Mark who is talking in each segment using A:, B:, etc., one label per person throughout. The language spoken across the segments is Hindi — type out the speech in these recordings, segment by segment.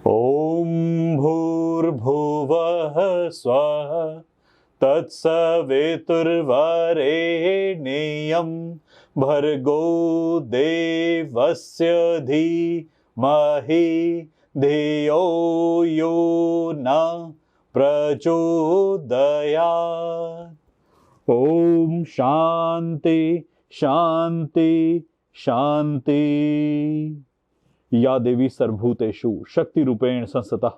A: ॐ भूर्भुवः स्वः तत्सवितुर्वरेण्यं भर्गो देवस्य धीमहि धियो यो न प्रचोदयात्। ओम शांति शांति शांति। या देवी सर्वभूतेषु शक्ति रूपेण संस्थिता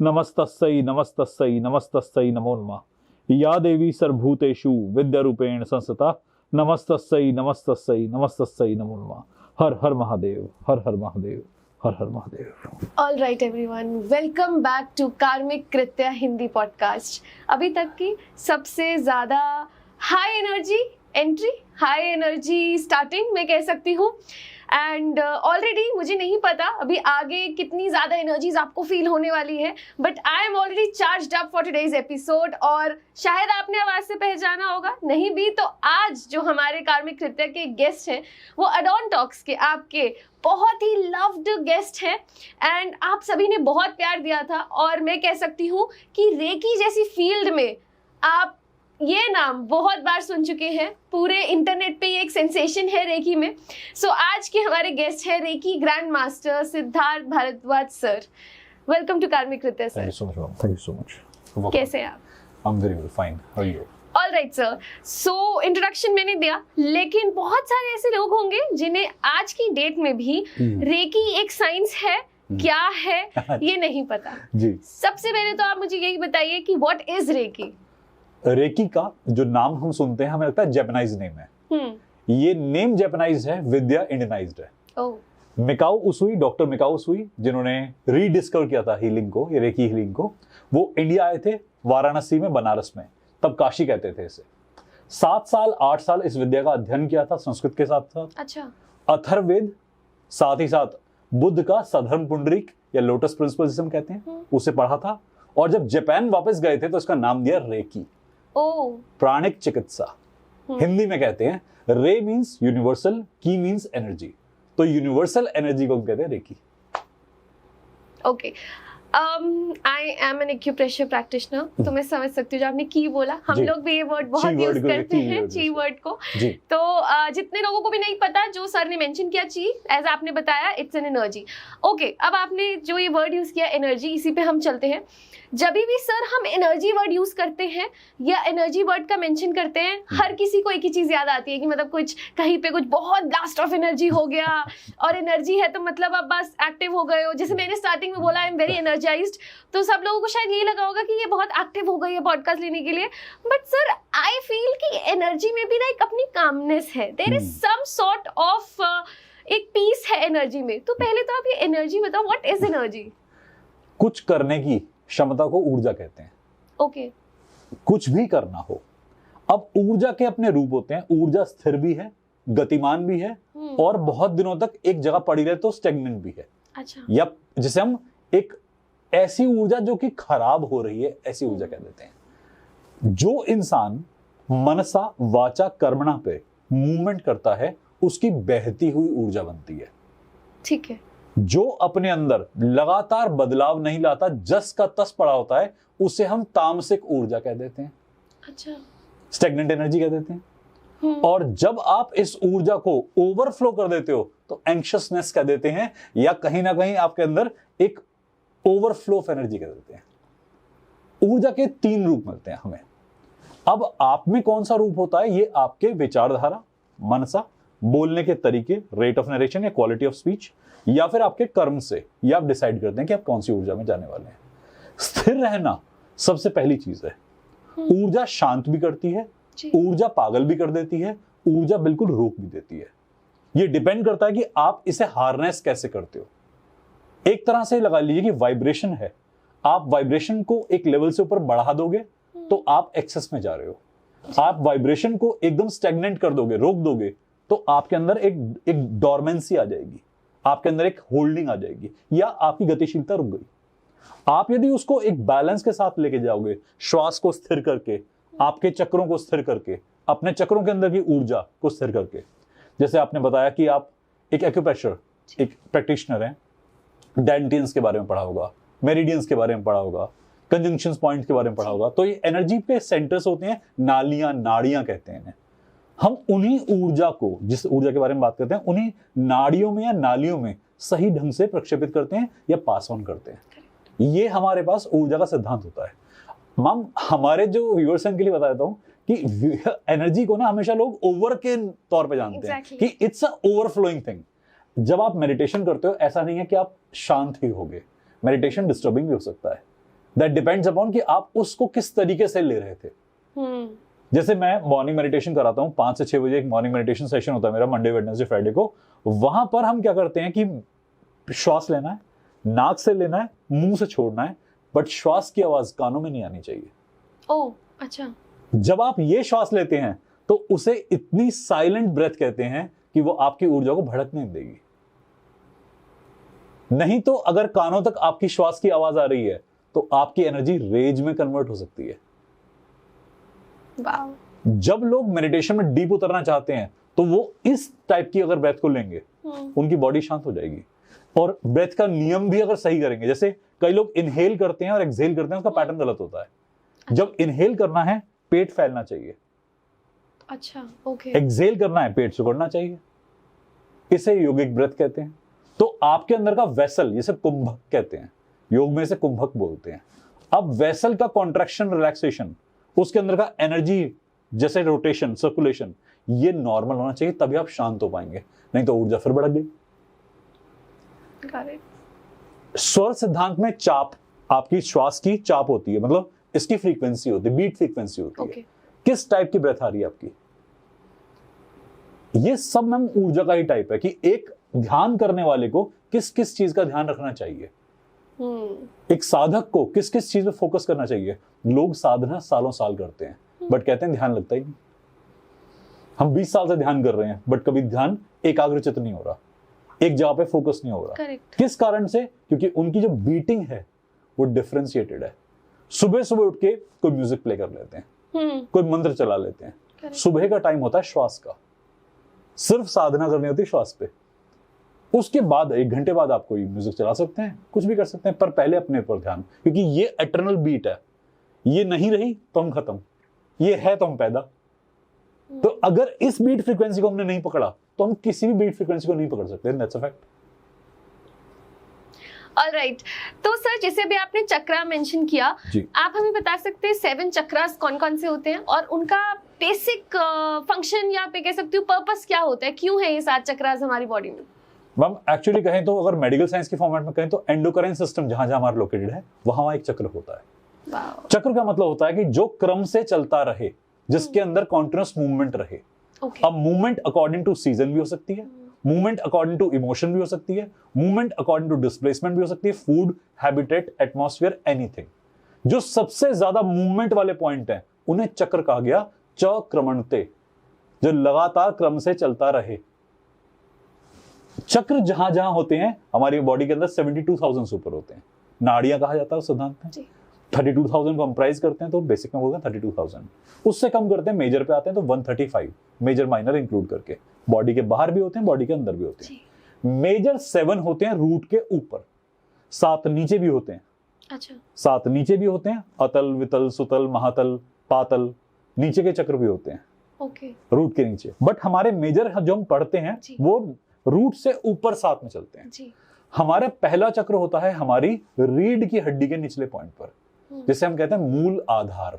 A: नमस्तस्यै नमस्तस्यै नमस्तस्यै नमो नमः। या देवी सर्वभूतेषु विद्या रूपेण संस्थिता नमस्तस्यै नमस्तस्यै नमस्तस्यै नमो नमः। हर हर महादेव, हर हर महादेव, हर हर Mahadev.
B: All right everyone, welcome back to कार्मिक कृत्य हिंदी पॉडकास्ट। अभी तक की सबसे ज़्यादा high energy entry, high energy starting मैं कह सकती हूँ। एंड ऑलरेडी मुझे नहीं पता अभी आगे कितनी ज़्यादा एनर्जीज आपको फील होने वाली है, but I am already charged up for today's episode. और शायद आपने आवाज़ से पहचाना होगा, नहीं भी तो आज जो हमारे कार्मिक कृत्य के गेस्ट हैं वो अडॉन टॉक्स के आपके बहुत ही लव्ड गेस्ट हैं। एंड आप सभी ने बहुत प्यार दिया था और मैं कह सकती हूँ कि रेकी जैसी फील्ड में आप ये नाम बहुत बार सुन चुके हैं। पूरे इंटरनेट पे ये एक सेंसेशन है रेकी में। सो आज के हमारे गेस्ट हैं Reiki grand master Siddharth Bhardwaj sir. Welcome to कार्मिक Kritya sir.
A: Thank you so much, thank you so much.
B: कैसे हैं आप?
A: I am very well, fine, how are you?
B: All right sir, so introduction मैंने दिया, लेकिन बहुत सारे ऐसे लोग होंगे जिन्हें आज की डेट में भी रेकी एक साइंस है क्या है ये नहीं पता
A: जी।
B: सबसे पहले तो आप मुझे यही बताइए कि व्हाट इज रेकी?
A: रेकी का जो नाम हम सुनते हैं हमें लगता है जापानीज नेम है। ये नेम जापानीज है, विद्या इंडियनाइज्ड है। मिकाओ उसुई, डॉक्टर मिकाओ उसुई जिन्होंने रीडिस्कवर किया था हीलिंग को, ये रेकी हीलिंग को, वो इंडिया आए थे, वाराणसी में, बनारस में, तब काशी कहते थे इसे। 7 साल 8 साल इस विद्या का अध्ययन किया था संस्कृत के साथ साथ।
B: अच्छा।
A: अथर्ववेद, साथ ही साथ बुद्ध का सधर्म पुंडरीक या लोटस प्रिंसिपल जिसे हम कहते हैं उसे पढ़ा था। और जब जापान वापस गए थे तो इसका नाम दिया रेकी, प्राणिक चिकित्सा। हिंदी में कहते हैं रे मींस यूनिवर्सल, की मींस एनर्जी, तो यूनिवर्सल एनर्जी को हम कहते हैं Reiki.
B: Okay, I am an acupressure practitioner, तो मैं समझ सकती हूँ जो आपने की बोला। हम लोग भी ये वर्ड बहुत यूज करते हैं, ची वर्ड को। तो जितने लोगों को भी नहीं पता, जो सर ने मेंशन किया ची, एज आपने बताया इट्स एन एनर्जी। ओके, अब आपने जो ये वर्ड यूज किया एनर्जी, इसी पे हम चलते हैं। जब भी सर हम एनर्जी वर्ड यूज करते हैं या एनर्जी वर्ड का मेंशन करते हैं, हर किसी को एक ही चीज याद आती है कि मतलब कुछ कहीं पे कुछ बहुत ब्लास्ट ऑफ एनर्जी हो गया और एनर्जी है तो मतलब आप बस एक्टिव हो गए हो। जैसे मैंने स्टार्टिंग में बोला आई एम वेरी एनर्जाइज्ड, तो सब लोगों को शायद यही लगा होगा कि ये बहुत एक्टिव हो गई है पॉडकास्ट लेने के लिए। बट सर आई फील कि एनर्जी में भी ना एक अपनी कामनेस है, there is some sort of एक पीस है एनर्जी में। तो पहले तो आप ये एनर्जी बताओ, व्हाट इज एनर्जी?
A: कुछ करने की क्षमता को ऊर्जा कहते हैं।
B: ओके।
A: कुछ भी करना हो। अब ऊर्जा के अपने रूप होते हैं। ऊर्जा स्थिर भी है, गतिमान भी है, और बहुत दिनों तक एक जगह पड़ी रहे तो स्टेगनेंट भी है।
B: अच्छा।
A: या जिसे हम एक ऐसी ऊर्जा जो कि खराब हो रही है, ऐसी ऊर्जा कह देते हैं। जो इंसान मनसा वाचा कर्मणा पे मूवमेंट करता है उसकी बहती हुई ऊर्जा बनती है।
B: ठीक है।
A: जो अपने अंदर लगातार बदलाव नहीं लाता, जस का तस पड़ा होता है, उसे हम तामसिक ऊर्जा कह देते हैं।
B: अच्छा।
A: स्टेगनेंट एनर्जी कह देते हैं। और जब आप इस ऊर्जा को ओवरफ्लो कर देते हो तो एंग्शियसनेस कह देते हैं, या कहीं ना कहीं आपके अंदर एक ओवरफ्लो ऑफ एनर्जी कह देते हैं। ऊर्जा के 3 रूप मिलते हैं हमें। अब आप में कौन सा रूप होता है, ये आपके विचारधारा, मनसा, बोलने के तरीके, रेट ऑफ नरेशन या क्वालिटी ऑफ स्पीच, या फिर आपके कर्म से ये आप डिसाइड करते हैं कि आप कौन सी ऊर्जा में जाने वाले हैं। स्थिर रहना सबसे पहली चीज है। ऊर्जा शांत भी करती है, ऊर्जा पागल भी कर देती है, ऊर्जा बिल्कुल रोक भी देती है। ये डिपेंड करता है कि आप इसे हार्नेस कैसे करते हो। एक तरह से लगा लीजिए कि वाइब्रेशन है। आप वाइब्रेशन को एक लेवल से ऊपर बढ़ा दोगे तो आप एक्सेस में जा रहे हो। आप वाइब्रेशन को एकदम स्टैग्नेंट कर दोगे, रोक दोगे, तो आपके अंदर एक डोरमेंसी आ जाएगी, आपके अंदर एक होल्डिंग आ जाएगी, या आपकी गतिशीलता रुक गई। आप यदि उसको एक बैलेंस के साथ लेके जाओगे, श्वास को स्थिर करके, आपके चक्रों को स्थिर करके, अपने चक्रों के अंदर की ऊर्जा को स्थिर करके, जैसे आपने बताया कि आप एक एक्यूप्रेशर, एक प्रैक्टिशनर हैं, डेंटियंस के बारे में पढ़ा होगा, मेरिडियंस के बारे में पढ़ा होगा, कंजंक्शन पॉइंट के बारे में पढ़ा होगा। तो ये एनर्जी के सेंटर्स होते हैं, नालियां, नाड़ियां कहते हैं इन्हें। हम उन्हीं ऊर्जा को, जिस ऊर्जा के बारे में बात करते हैं, उन्हीं नाड़ियों में या नालियों में सही ढंग से प्रक्षेपित करते हैं या पास ऑन करते हैं। ये हमारे पास ऊर्जा का सिद्धांत होता है। मैम, हमारे जो व्यूअर्स हैं के लिए बता देता हूं कि एनर्जी को ना हमेशा लोग ओवर के तौर पे जानते हैं कि इट्स अ ओवरफ्लोइंग थिंग। जब आप मेडिटेशन करते हो, ऐसा नहीं है कि आप शांत ही होगे, मेडिटेशन डिस्टर्बिंग भी हो सकता है। दैट डिपेंड्स अपॉन कि आप उसको किस तरीके से ले रहे थे। जैसे मैं मॉर्निंग मेडिटेशन कराता हूँ, 5 से 6 बजे एक मॉर्निंग मेडिटेशन सेशन होता है मेरा, मंडे, वेडनेसडे, फ्राइडे को। वहां पर हम क्या करते हैं कि श्वास लेना है, नाक से लेना है, मुंह से छोड़ना है, बट श्वास की आवाज कानों में नहीं आनी चाहिए।
B: ओह, अच्छा।
A: जब आप ये श्वास लेते हैं तो उसे इतनी साइलेंट ब्रेथ कहते हैं कि वो आपकी ऊर्जा को भड़कने नहीं देगी। नहीं तो अगर कानों तक आपकी श्वास की आवाज आ रही है तो आपकी एनर्जी रेज में कन्वर्ट हो सकती है। जब लोग मेडिटेशन में डीप उतरना चाहते हैं तो वो इस टाइप की अगर ब्रेथ को लेंगे, उनकी बॉडी शांत हो जाएगी। और ब्रेथ का नियम भी अगर सही करेंगे, जैसे कई लोग इनहेल करते हैं और एक्सहेल करते हैं, उसका पैटर्न गलत होता है। जब इनहेल करना है, पेट फैलना चाहिए।
B: अच्छा, ओके।
A: एक्सहेल करना है, पेट सिकुड़ना चाहिए। इसे योगिक ब्रेथ कहते हैं। तो आपके अंदर का वेसल, जिसे कुंभक कहते हैं, योग में से कुंभक बोलते हैं। अब वेसल का कॉन्ट्रैक्शन, रिलैक्सेशन, उसके अंदर का एनर्जी, जैसे रोटेशन, सर्कुलेशन, ये नॉर्मल होना चाहिए, तभी आप शांत हो पाएंगे। नहीं तो ऊर्जा फिर भड़क गई। स्वर सिद्धांत में चाप, आपकी श्वास की चाप होती है, मतलब इसकी फ्रीक्वेंसी होती है, बीट फ्रीक्वेंसी होती है। किस टाइप की ब्रेथ आ रही है आपकी, ये सब मैम ऊर्जा का ही टाइप है कि एक ध्यान करने वाले को किस किस चीज का ध्यान रखना चाहिए, एक साधक को किस किस चीज पे फोकस करना चाहिए। लोग साधना सालों साल करते हैं, बट कहते हैं ध्यान लगता ही नहीं। हम 20 साल से ध्यान कर रहे हैं, बट कभी ध्यान एकाग्रचित्त नहीं हो रहा, एक जगह पे फोकस नहीं हो रहा। किस कारण से? क्योंकि उनकी जो बीटिंग है वो डिफरेंशिएटेड है। सुबह सुबह उठ के कोई म्यूजिक प्ले कर लेते हैं, कोई मंत्र चला लेते हैं। सुबह का टाइम होता है श्वास का, सिर्फ साधना करनी होती है श्वास पे। उसके बाद 1 घंटे बाद आप कोई म्यूजिक चला सकते हैं, कुछ भी कर सकते हैं, पर पहले अपने पर ध्यान, क्योंकि ये एटर्नल बीट है। ये नहीं रही तो हम खत्म, ये है तो हम पैदा। तो अगर इस बीट फ्रीक्वेंसी को हमने नहीं पकड़ा तो हम किसी भी बीट फ्रीक्वेंसी को नहीं पकड़ सकते। That's a fact.
B: ऑलराइट, तो सर जैसे भी आपने चक्रा मेंशन किया, आप हमें बता सकते हैं 7 चक्रास कौन कौन से होते हैं और उनका बेसिक फंक्शन या पे कह सकती हूँ पर्पस क्या होता है, क्यों है ये 7 चक्रास हमारी बॉडी में?
A: मैम एक्चुअली कहें तो, अगर मेडिकल साइंस के फॉर्मेट में कहें तो, एंडोक्राइन सिस्टम जहां जहां हमारा लोकेटेड है वहां एक चक्र होता है। चक्र का मतलब होता है कि जो क्रम से चलता रहे, जिसके अंदर कॉन्टिन्यूअस मूवमेंट रहे। अब मूवमेंट अकॉर्डिंग टू सीजन भी हो सकती है, मूवमेंट अकॉर्डिंग टू इमोशन भी हो सकती है, मूवमेंट अकॉर्डिंग टू डिस्प्लेसमेंट भी हो सकती है, फूड, हैबिटेट, एटमॉस्फेयर, एनीथिंग। जो सबसे ज्यादा मूवमेंट वाले पॉइंट हैं उन्हें चक्र कहा गया। चक्रमणते, जो लगातार क्रम से चलता रहे। चक्र जहां जहां होते हैं हमारी बॉडी के अंदर 72,000 से ऊपर होते हैं। नाड़ियां कहा जाता है उस सिद्धांत में। 32,000 कंप्राइज करते हैं, तो बेसिक में बोलते हैं 32,000। उससे कम करते हैं, मेजर पे आते हैं तो 135, मेजर माइनर इंक्लूड करके। बॉडी के बाहर भी होते हैं, बॉडी के अंदर भी होते हैं। मेजर 7 होते हैं रूट के ऊपर, 7 नीचे भी होते हैं। अच्छा, 7 नीचे भी होते हैं, अतल, वितल, सुतल, महातल, पातल, नीचे के चक्र भी होते हैं। ओके, रूट के नीचे। बट हमारे मेजर जो हम पढ़ते हैं वो रूट से ऊपर 7 में चलते हैं जी। हमारा पहला चक्र होता है हमारी रीढ़ की हड्डी के निचले पॉइंट पर, जिसे हम कहते हैं मूल आधार,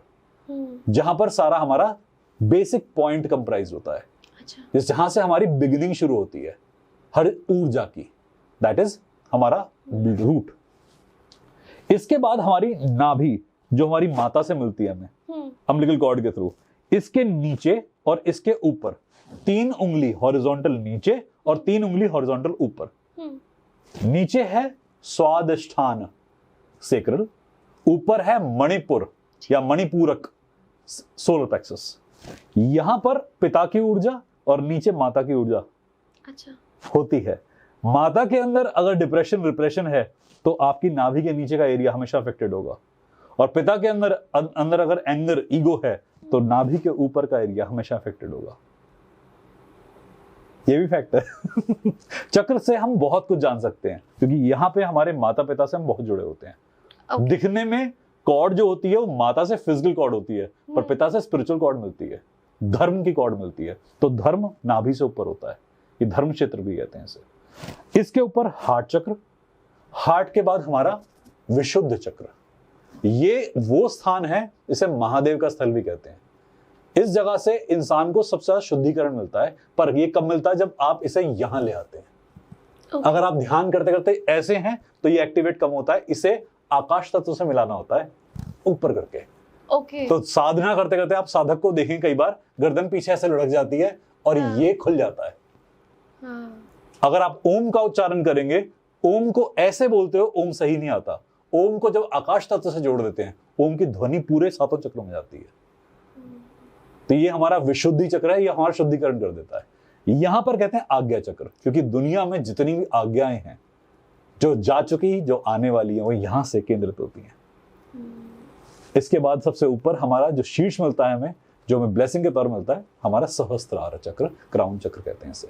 A: जहां पर सारा हमारा बेसिक पॉइंट कंप्राइज होता है। अच्छा, जहां से हमारी बिगिनिंग शुरू होती है हर ऊर्जा की, दैट इज हमारा रूट। इसके बाद हमारी नाभि, जो हमारी माता से मिलती है हमें अम्बिलिकल कॉर्ड के थ्रू, इसके नीचे और इसके ऊपर 3 उंगली हॉरिजॉन्टल नीचे और 3 उंगली हॉरिजॉन्टल ऊपर। नीचे है स्वादिष्ठान सेक्रल, ऊपर है मणिपुर या मणिपूरक सोलर प्लेक्सस। यहां पर पिता की ऊर्जा और नीचे माता की ऊर्जा अच्छा होती है। माता के अंदर अगर डिप्रेशन, रिप्रेशन है तो आपकी नाभि के नीचे का एरिया हमेशा अफेक्टेड होगा, और पिता के अंदर अगर एंगर, ईगो है तो नाभि के ऊपर का एरिया हमेशा अफेक्टेड होगा। ये भी फैक्ट है। चक्र से हम बहुत कुछ जान सकते हैं, क्योंकि यहाँ पे हमारे माता पिता से हम बहुत जुड़े होते हैं। दिखने में कॉर्ड जो होती है वो माता से फिजिकल कॉर्ड होती है, पर पिता से स्पिरिचुअल कॉर्ड मिलती है, धर्म की कॉर्ड मिलती है। तो धर्म नाभि से ऊपर होता है, ये धर्म क्षेत्र भी कहते हैं इसे। इसके ऊपर हार्ट चक्र, हार्ट के बाद हमारा विशुद्ध चक्र, ये वो स्थान है जिसे महादेव का स्थल भी कहते हैं। इस जगह से इंसान को सबसे ज्यादा शुद्धिकरण मिलता है, पर ये कब मिलता है? जब आप इसे यहां ले आते हैं। अगर आप ध्यान करते करते ऐसे हैं तो ये एक्टिवेट कम होता है, इसे आकाश तत्व से मिलाना होता है ऊपर करके। तो साधना करते करते आप साधक को देखें, कई बार गर्दन पीछे ऐसे लुढ़क जाती है और ये खुल जाता है। अगर आप ओम का उच्चारण करेंगे, ओम को ऐसे बोलते हो, ओम सही नहीं आता। ओम को जब आकाश तत्व से जोड़ देते हैं, ओम की ध्वनि पूरे 7 चक्रों में जाती है। तो ये हमारा विशुद्धि चक्र है, ये हमारा शुद्धिकरण कर देता है। यहां पर कहते हैं आज्ञा चक्र, क्योंकि दुनिया में जितनी भी आज्ञाएं हैं, जो जा चुकी, जो आने वाली है, वो यहां से केंद्रित होती हैं। इसके बाद सबसे ऊपर हमारा जो शीर्ष मिलता है हमें, जो हमें ब्लेसिंग के तौर मिलता है, हमारा सहस्त्रार चक्र, क्राउन चक्र कहते हैं इसे।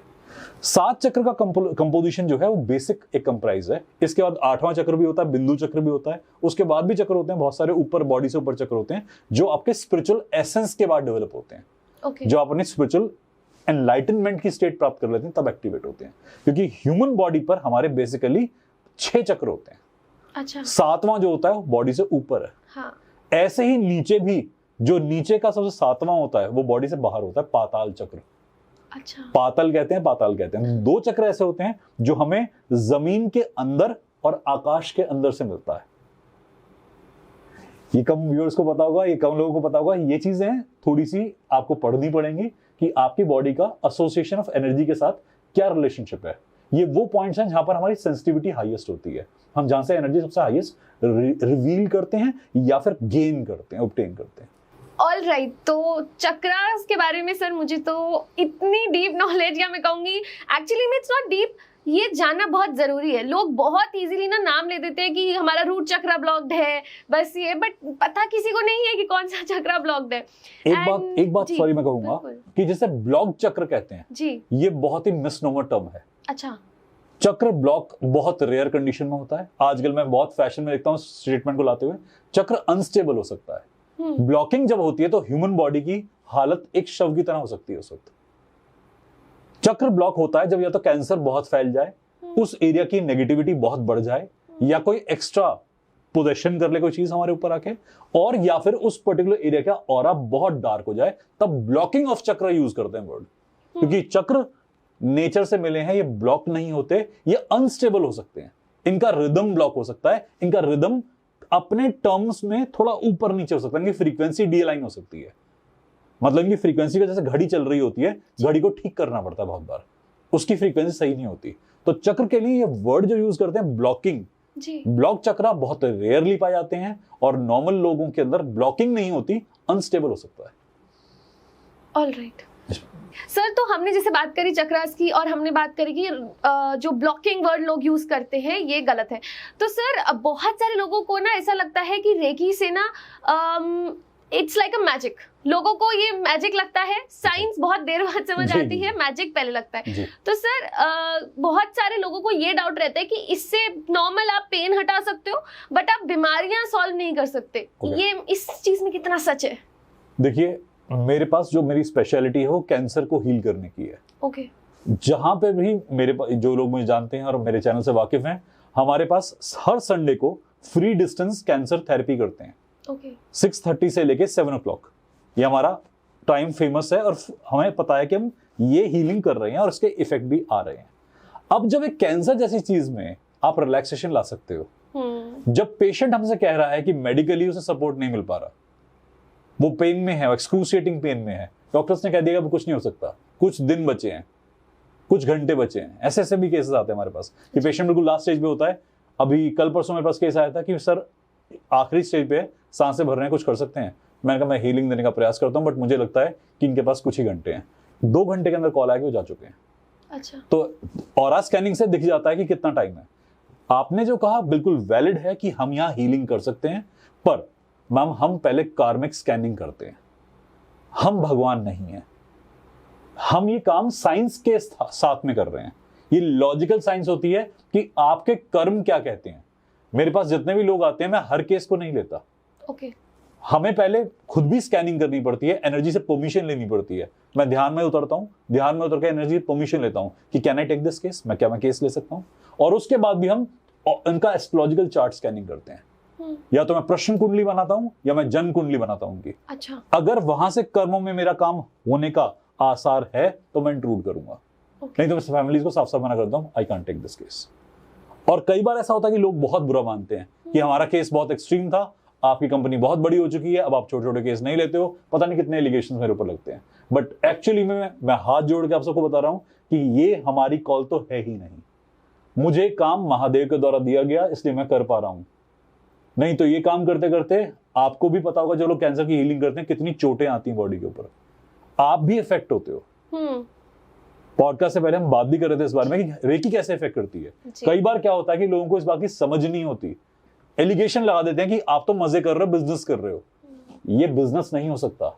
A: 7 चक्र का कंपोजिशन जो है वो बेसिक एक कंप्राइज है। इसके बाद 8वां चक्र भी होता है, बिंदु चक्र भी होता है, उसके बाद भी चक्र होते हैं बहुत सारे, ऊपर बॉडी से ऊपर चक्र होते हैं, जो आपके स्पिरिचुअल एसेंस के बाद डेवलप होते हैं। जो आप अपने स्पिरिचुअल एनलाइटनमेंट की स्टेट प्राप्त कर लेते हैं तब एक्टिवेट होते हैं। क्योंकि ह्यूमन बॉडी पर हमारे बेसिकली 6 चक्र होते हैं। अच्छा। 7वां जो होता है वो बॉडी से ऊपर है। हाँ। ऐसे ही नीचे भी, जो नीचे का सबसे 7वां होता है वो बॉडी से बाहर होता है, पाताल चक्र। अच्छा। पाताल कहते हैं, पाताल कहते हैं। 2 चक्र ऐसे होते हैं जो हमें जमीन के अंदर और आकाश के अंदर से मिलता है। ये कम व्यूअर्स को पता होगा, ये कम लोगों को पता होगा। ये चीजें थोड़ी सी आपको पढ़नी पड़ेंगी कि आपकी बॉडी का एसोसिएशन ऑफ एनर्जी के साथ क्या रिलेशनशिप है। ये वो पॉइंट्स हैं जहां पर हमारी सेंसिटिविटी हाईएस्ट होती है, हम जहां से एनर्जी सबसे हाईएस्ट रिवील करते हैं या फिर गेन करते हैं, ऑब्टेन करते हैं।
B: ऑल राइट, तो चक्रास के बारे में सर मुझे तो इतनी डीप नॉलेज, या मैं कहूँगी एक्चुअली में इट्स नॉट डीप, ये जानना बहुत जरूरी है। लोग बहुत इजीली ना नाम ले देते हैं कि हमारा रूट चक्र ब्लॉक्ड है, बस ये, बट पता किसी को नहीं है कि कौन सा चक्र ब्लॉक्ड है।
A: एक बात सॉरी मैं कहूंगा कि जैसे ब्लॉक चक्र कहते हैं जी, ये बहुत ही मिसनोमर टर्म है। अच्छा। चक्र ब्लॉक बहुत रेयर कंडीशन में होता है। आजकल मैं बहुत फैशन में देखता हूँ स्टेटमेंट को लाते हुए, चक्र अनस्टेबल हो सकता है। ब्लॉकिंग जब होती है तो ह्यूमन बॉडी की हालत एक शव की तरह हो सकती है उस वक्त। चक्र ब्लॉक होता है जब या तो कैंसर बहुत फैल जाए, उस एरिया की नेगेटिविटी बहुत बढ़ जाए, या कोई एक्स्ट्रा पोजेशन कर ले कोई चीज हमारे ऊपर आके, और या फिर उस पर्टिकुलर एरिया का ऑरा बहुत डार्क हो जाए, तब ब्लॉकिंग ऑफ चक्र यूज करते हैं वर्ड। क्योंकि चक्र नेचर से मिले हैं, ये ब्लॉक नहीं होते, ये अनस्टेबल हो सकते हैं। इनका रिदम ब्लॉक हो सकता है, इनका रिदम अपने टर्म्स में थोड़ा ऊपर नीचे हो सकता है, इनकी फ्रीक्वेंसी डीअलाइन हो सकती है। मतलब इनकी फ्रीक्वेंसी का जैसे घड़ी चल रही होती है, घड़ी को ठीक करना पड़ता है बहुत बार, उसकी फ्रीक्वेंसी सही नहीं होती। तो चक्र के लिए ये वर्ड जो यूज करते हैं ब्लॉकिंग, ब्लॉक चक्र बहुत रेयरली पाए जाते हैं, और नॉर्मल लोगों के अंदर ब्लॉकिंग नहीं होती, अनस्टेबल हो सकता है।
B: ऑल राइट सर, तो हमने जैसे बात करी चक्रास की, और हमने बात करी कि जो ब्लॉकिंग वर्ड लोग यूज करते हैं ये गलत है। तो सर बहुत सारे लोगों को ना ऐसा लगता है कि रेकी से ना इट्स लाइक अ मैजिक, लोगों को ये मैजिक लगता है। साइंस बहुत देर बाद समझ आती है, मैजिक पहले लगता है। तो सर बहुत सारे लोगों को ये डाउट रहता है कि इससे नॉर्मल आप पेन हटा सकते हो, बट आप बीमारियां सॉल्व नहीं कर सकते। ये इस चीज में कितना सच है?
A: देखिए, मेरे पास जो मेरी स्पेशलिटी है वो कैंसर को हील करने की है। ओके। जहां पे भी मेरे पास, जो लोग मुझे जानते हैं और मेरे चैनल से वाकिफ हैं, हमारे पास हर संडे को फ्री डिस्टेंस कैंसर थेरेपी करते हैं। ओके। 6:30 से लेके 7 o'clock, ये हमारा टाइम फेमस है, और हमें पता है कि हम ये हीलिंग कर रहे हैं और उसके इफेक्ट भी आ रहे हैं। अब जब एक कैंसर जैसी चीज में आप रिलैक्सेशन ला सकते हो, जब पेशेंट हमसे कह रहा है कि मेडिकली उसे सपोर्ट नहीं मिल पा रहा, वो पेन में है, एक्सक्रूसिएटिंग पेन में है, डॉक्टर्स ने कह दिया कि कुछ नहीं हो सकता, कुछ दिन बचे हैं, कुछ घंटे बचे हैं, ऐसे ऐसे भी केसेस आते हैं हमारे पास कि पेशेंट बिल्कुल लास्ट स्टेज पे होता है। अभी कल परसों मेरे पास केस आया था कि सर आखिरी स्टेज पे सांसें भर रहे हैं, कुछ कर सकते हैं? मैंने कहा मैं हीलिंग देने का प्रयास करता हूं, बट मुझे लगता है कि इनके पास कुछ ही घंटे हैं। 2 घंटे के अंदर कॉल आया कि वो जा चुके हैं। अच्छा। तो ऑरा स्कैनिंग से दिख जाता है कि कितना टाइम है। आपने जो कहा बिल्कुल वैलिड है कि हम यहाँ हीलिंग कर सकते हैं, पर मैम हम पहले कार्मिक स्कैनिंग करते हैं। हम भगवान नहीं है, हम ये काम साइंस के साथ में कर रहे हैं। ये लॉजिकल साइंस होती है कि आपके कर्म क्या कहते हैं। मेरे पास जितने भी लोग आते हैं मैं हर केस को नहीं लेता।
B: ओके।
A: हमें पहले खुद भी स्कैनिंग करनी पड़ती है, एनर्जी से परमिशन लेनी पड़ती है। मैं ध्यान में उतरता हूँ, ध्यान में उतर के एनर्जी परमिशन लेता हूँ कि can I take this case, मैं केस ले सकता हूँ। और उसके बाद भी हम उनका एस्ट्रोलॉजिकल चार्ट स्कैनिंग करते हैं। या तो मैं प्रश्न कुंडली बनाता हूं या मैं जन कुंडली बनाता हूं कि
B: अच्छा,
A: अगर वहां से कर्मों में मेरा काम होने का आसार है तो मैं इंक्लूड करूंगा। नहीं तो मैं फैमिलीज को साफ साफ मना करता हूं, I can't take this case. और कई बार ऐसा होता है कि लोग बहुत बुरा मानते हैं कि हमारा केस बहुत एक्सट्रीम था, आपकी कंपनी बहुत बड़ी हो चुकी है, अब आप छोटे छोटे केस नहीं लेते हो, पता नहीं कितने एलिगेशन मेरे ऊपर लगते हैं। बट एक्चुअली मैं हाथ जोड़ के आप सबको बता रहा हूं कि ये हमारी कॉल तो है ही नहीं। मुझे काम महादेव के द्वारा दिया गया, इसलिए मैं कर पा रहा हूं। नहीं तो ये काम करते करते आपको भी पता होगा, जो लोग कैंसर की हीलिंग करते हैं कितनी चोटें आती हैं बॉडी के ऊपर, आप भी इफेक्ट होते हो। पॉडकास्ट से पहले हम बात भी कर रहे थे इस बारे में कि रेकी कैसे इफेक्ट करती है। कई बार क्या होता है कि लोगों को इस बात की समझ नहीं होती, एलिगेशन लगा देते हैं कि आप तो मजे कर रहे हो, बिजनेस कर रहे हो। ये बिजनेस नहीं हो सकता,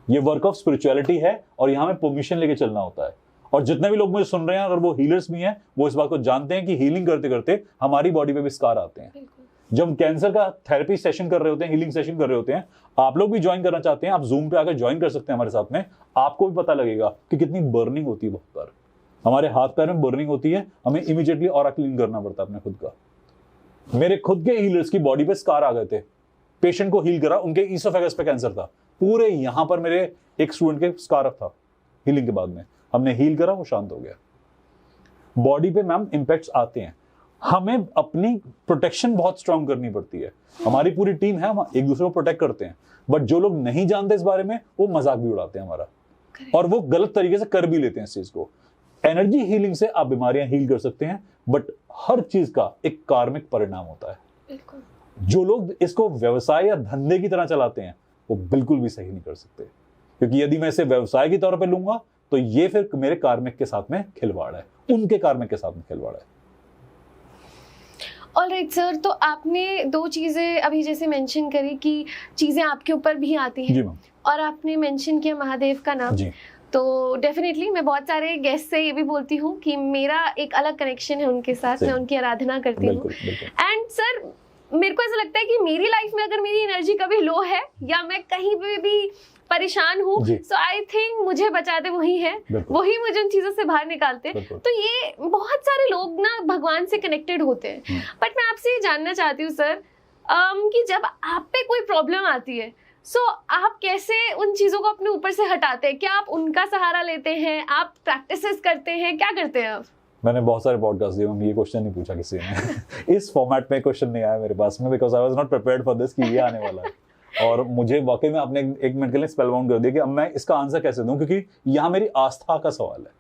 A: ये वर्क ऑफ स्पिरिचुअलिटी है और यहाँ में परमिशन लेके चलना होता है। और जितने भी लोग मुझे सुन रहे हैं और वो हीलर्स भी हैं, वो इस बात को जानते हैं कि हीलिंग करते करते हमारी बॉडी पे भी स्कार आते हैं। जब कैंसर का थेरेपी सेशन कर रहे होते हैं, हीलिंग सेशन कर रहे होते हैं, आप लोग भी ज्वाइन करना चाहते हैं, आप जूम पे आकर ज्वाइन कर सकते हैं हमारे साथ में। आपको भी पता लगेगा कि कितनी बर्निंग होती है। बहुत बार हमारे हाथ पैर में बर्निंग होती है, हमें इमीडिएटली ऑरा क्लीन करना पड़ता है अपने खुद का। मेरे खुद के हीलर्स की बॉडी पे स्कार आ गए थे, पेशेंट को हील करा, उनके ईसोफेगस पे कैंसर था, पूरे यहां पर मेरे एक स्टूडेंट के स्कार था। हीलिंग के बाद में हमने हील करा, वो शांत हो गया। बॉडी पे मैम इंपैक्ट्स आते हैं, हमें अपनी प्रोटेक्शन बहुत स्ट्रांग करनी पड़ती है। हमारी पूरी टीम है, हम एक दूसरे को प्रोटेक्ट करते हैं। बट जो लोग नहीं जानते इस बारे में, वो मजाक भी उड़ाते हैं हमारा, और वो गलत तरीके से कर भी लेते हैं इस चीज को। एनर्जी हीलिंग से आप बीमारियां हील कर सकते हैं, बट हर चीज का एक कार्मिक परिणाम होता है। जो लोग इसको व्यवसाय या धंधे की तरह चलाते हैं, वो बिल्कुल भी सही नहीं कर सकते, क्योंकि यदि मैं इसे व्यवसाय के तौर पर लूंगा तो ये फिर मेरे कार्मिक के साथ में खिलवाड़ है, उनके कार्मिक के साथ में खिलवाड़ है।
B: ऑलराइट सर, तो आपने दो चीज़ें अभी जैसे मेंशन करी कि चीज़ें आपके ऊपर भी आती हैं, और आपने मेंशन किया महादेव का नाम जी। तो डेफिनेटली मैं बहुत सारे गेस्ट से ये भी बोलती हूँ कि मेरा एक अलग कनेक्शन है उनके साथ, मैं उनकी आराधना करती हूँ। एंड सर, मेरे को ऐसा लगता है कि मेरी लाइफ में अगर मेरी एनर्जी कभी लो है या मैं कहीं पे भी परेशान हूँ, सो आई थिंक मुझे बचाते वही है, वही मुझे उन चीजों से बाहर निकालते हैं। तो ये बहुत सारे लोग ना भगवान से कनेक्टेड होते हैं। बट मैं आपसे ये जानना चाहती हूँ सर, कि जब आप पे कोई प्रॉब्लम आती है, सो आप कैसे उन चीजों को अपने ऊपर से हटाते हैं? क्या आप उनका सहारा लेते हैं, आप प्रैक्टिसेस करते हैं, क्या करते हैं आप?
A: मैंने बहुत सारे पॉडकास्ट दिए, ये क्वेश्चन नहीं पूछा किसी ने इस फॉर्मेट में क्वेश्चन नहीं आया मेरे पास में, because I was not prepared for this कि ये आने वाला है। और मुझे वाकई में आपने एक मिनट के लिए स्पेल बाउंड कर दिया कि अब मैं इसका आंसर कैसे दूं, क्योंकि यहाँ मेरी आस्था का सवाल है।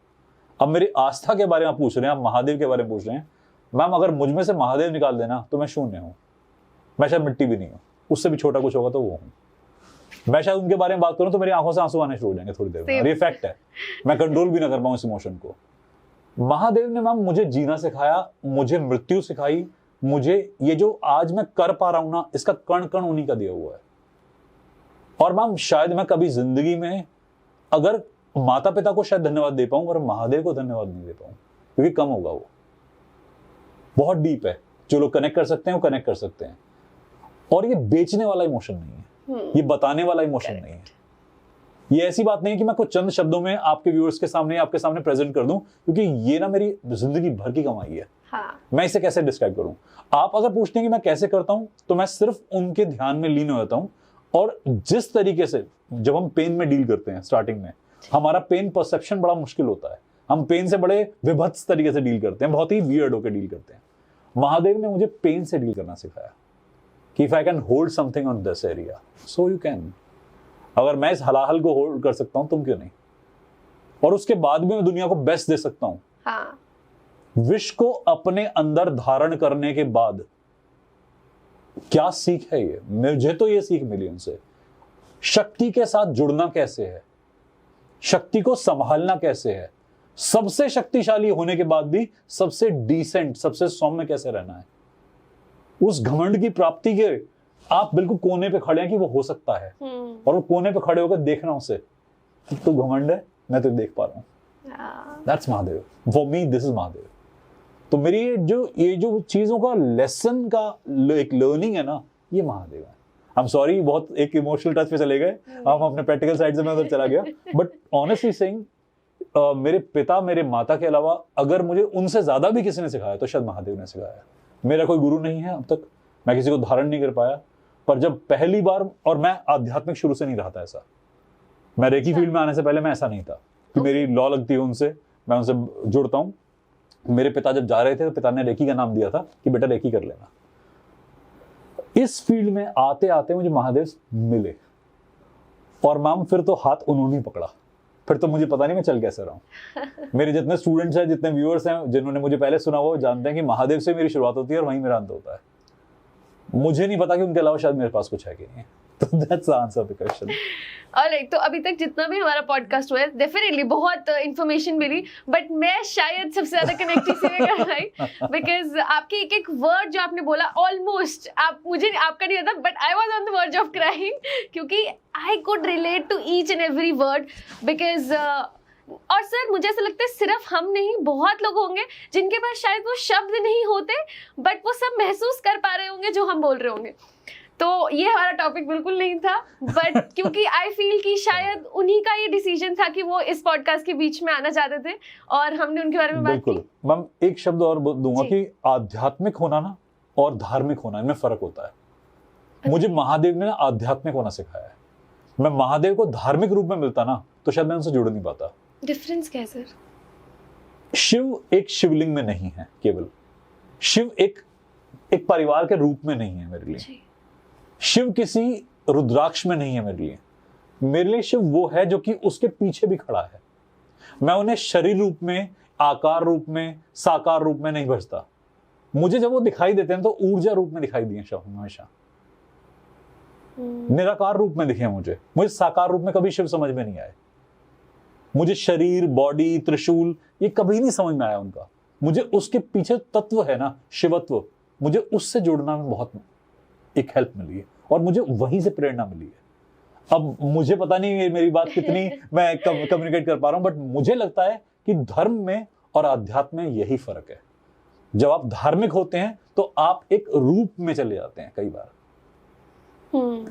A: अब मेरी आस्था के बारे में आप पूछ रहे हैं, आप महादेव के बारे में पूछ रहे हैं। मैम, अगर मुझ में से महादेव निकाल देना तो मैं शून्य हूँ, मैं शायद मिट्टी भी नहीं हूँ, उससे भी छोटा कुछ होगा तो वो हूँ। मैं शायद उनके बारे में बात करूँ तो मेरी आंखों से आंसू आने शुरू हो जाएंगे थोड़ी देर में, और ये फैक्ट है। मैं कंट्रोल भी ना कर पाऊँ इस इमोशन को। महादेव ने मैम मुझे जीना सिखाया, मुझे मृत्यु सिखाई, मुझे ये जो आज मैं कर पा रहा हूं ना, इसका कण कण उन्हीं का दिया हुआ है। और मैम शायद मैं कभी जिंदगी में अगर माता पिता को शायद धन्यवाद दे पाऊं, और महादेव को धन्यवाद नहीं दे पाऊं, क्योंकि कम होगा। वो बहुत डीप है, जो लोग कनेक्ट कर सकते हैं वो कनेक्ट कर सकते हैं। और ये बेचने वाला इमोशन नहीं है, ये बताने वाला इमोशन नहीं है। ये ऐसी बात नहीं है कि मैं कुछ चंद शब्दों में आपके व्यूअर्स के सामने, आपके सामने प्रेजेंट कर दूं, क्योंकि ये ना मेरी जिंदगी भर की कमाई है। मैं इसे कैसे डिस्क्राइब करूं? आप अगर पूछते हैं कि मैं कैसे करता हूं, तो मैं सिर्फ उनके ध्यान में लीन हो जाता हूं। और जिस तरीके से जब हम पेन में डील करते हैं, स्टार्टिंग में हमारा पेन परसेप्शन बड़ा मुश्किल होता है, हम पेन से बड़े विभत्स तरीके से डील करते हैं, बहुत ही वियर्ड होकर डील करते हैं। महादेव ने मुझे पेन से डील करना सिखाया कि if I can hold something on this area, so you can. अगर मैं इस हलाहल को होल्ड कर सकता हूं, तुम क्यों नहीं? और उसके बाद भी मैं दुनिया को बेस्ट दे सकता हूं।
B: हाँ।
A: विश्व को अपने अंदर धारण करने के बाद क्या सीख है ये? मुझे तो ये सीख मिली उनसे। शक्ति के साथ जुड़ना कैसे है, शक्ति को संभालना कैसे है, सबसे शक्तिशाली होने के बाद भी सबसे डिसेंट, सबसे सौम्य कैसे रहना है। उस घमंड की प्राप्ति के आप बिल्कुल कोने पे खड़े हैं कि वो हो सकता है, और वो कोने पे खड़े होकर देखना उसे, तू घमंड है, मैं तो देख पा रहा हूं। That's Mahadev for me, this is Mahadev. तो मेरी ये जो चीजों का लेसन का एक लर्निंग है ना, ये महादेव है। आई एम सॉरी, बहुत एक इमोशनल टच पे चले गए हम अपने प्रैक्टिकल साइड से, मैं उधर चला गया, बट ऑनेस्टली सेइंग मेरे पिता मेरे माता के अलावा अगर मुझे उनसे ज्यादा भी किसी ने सिखाया तो शायद महादेव ने सिखाया। मेरा कोई गुरु नहीं है अब तक, मैं किसी को धारण नहीं कर पाया, पर जब पहली बार, और मैं आध्यात्मिक शुरू से नहीं रहा था ऐसा, मैं रेकी फील्ड में आने से पहले मैं ऐसा नहीं था कि मेरी लॉ लगती है उनसे, मैं उनसे जुड़ता हूँ। मेरे पिता जब जा रहे थे तो पिता ने रेकी का नाम दिया था कि बेटा रेकी कर लेना। इस फील्ड में आते आते मुझे महादेव मिले, और मैम फिर तो हाथ उन्होंने पकड़ा, फिर तो मुझे पता नहीं मैं चल कैसे रहा हूँ। मेरे जितने स्टूडेंट्स हैं, जितने व्यूअर्स हैं, जिन्होंने मुझे पहले सुना वो जानते हैं कि महादेव से मेरी शुरुआत होती है और वहीं मेरा अंत होता है। मुझे नहीं पता कि उनके अलावा शायद मेरे पास कुछ है कि नहीं है। तो that's the answer the question.
B: Alright, तो अभी तक जितना भी हमारा पॉडकास्ट हुआ है डेफिनेटली बहुत इंफॉर्मेशन मिली, बट मैं शायद सबसे ज्यादा कनेक्ट इसीलिए कर पाई बिकॉज आपके एक एक वर्ड जो आपने बोला ऑलमोस्ट, आप मुझे आपका नहीं आता but I was on the verge of crying, क्योंकि I could relate to each and every word because और सर मुझे ऐसा लगता है सिर्फ हम नहीं, बहुत लोग होंगे जिनके पास शायद वो शब्द नहीं होते बट वो सब महसूस कर पा रहे होंगे जो हम बोल रहे होंगे। तो ये हमारा टॉपिक बिल्कुल नहीं था, बट क्योंकि आई फील कि शायद उन्हीं का ये डिसीजन था कि वो इस पॉडकास्ट के बीच में आना चाहते थे और हमने उनके बारे में बात की।
A: मैम एक शब्द और दूंगा कि आध्यात्मिक होना ना और धार्मिक होना, इनमें फर्क होता है। मुझे महादेव ने ना आध्यात्मिक होना सिखाया है। मैं महादेव को धार्मिक रूप में मिलता ना तो शायद मैं उनसे जुड़ नहीं पाता।
B: डिफरेंस क्या है सर?
A: शिव एक शिवलिंग में नहीं है केवल, शिव एक परिवार के रूप में नहीं है मेरे लिए। शिव किसी रुद्राक्ष में नहीं है मेरे लिए शिव वो है जो कि उसके पीछे भी खड़ा है। मैं उन्हें शरीर रूप में, आकार रूप में, साकार रूप में नहीं भजता। मुझे जब वो दिखाई देते हैं तो ऊर्जा रूप में दिखाई दिए शिव हमेशा, निराकार रूप में दिखे। मुझे साकार रूप में कभी शिव समझ में नहीं आए। मुझे शरीर, बॉडी, त्रिशूल ये कभी नहीं समझ में आया उनका। मुझे उसके पीछे तत्व है ना, शिवत्व, मुझे उससे जुड़ना में बहुत एक हेल्प मिली है और मुझे वहीं से प्रेरणा मिली है। अब मुझे पता नहीं मेरी बात कितनी मैं कम्युनिकेट कर पा रहा हूं, बट मुझे लगता है कि धर्म में और आध्यात्म में यही फर्क है। जब आप धार्मिक होते हैं तो आप एक रूप में चले जाते हैं कई बार,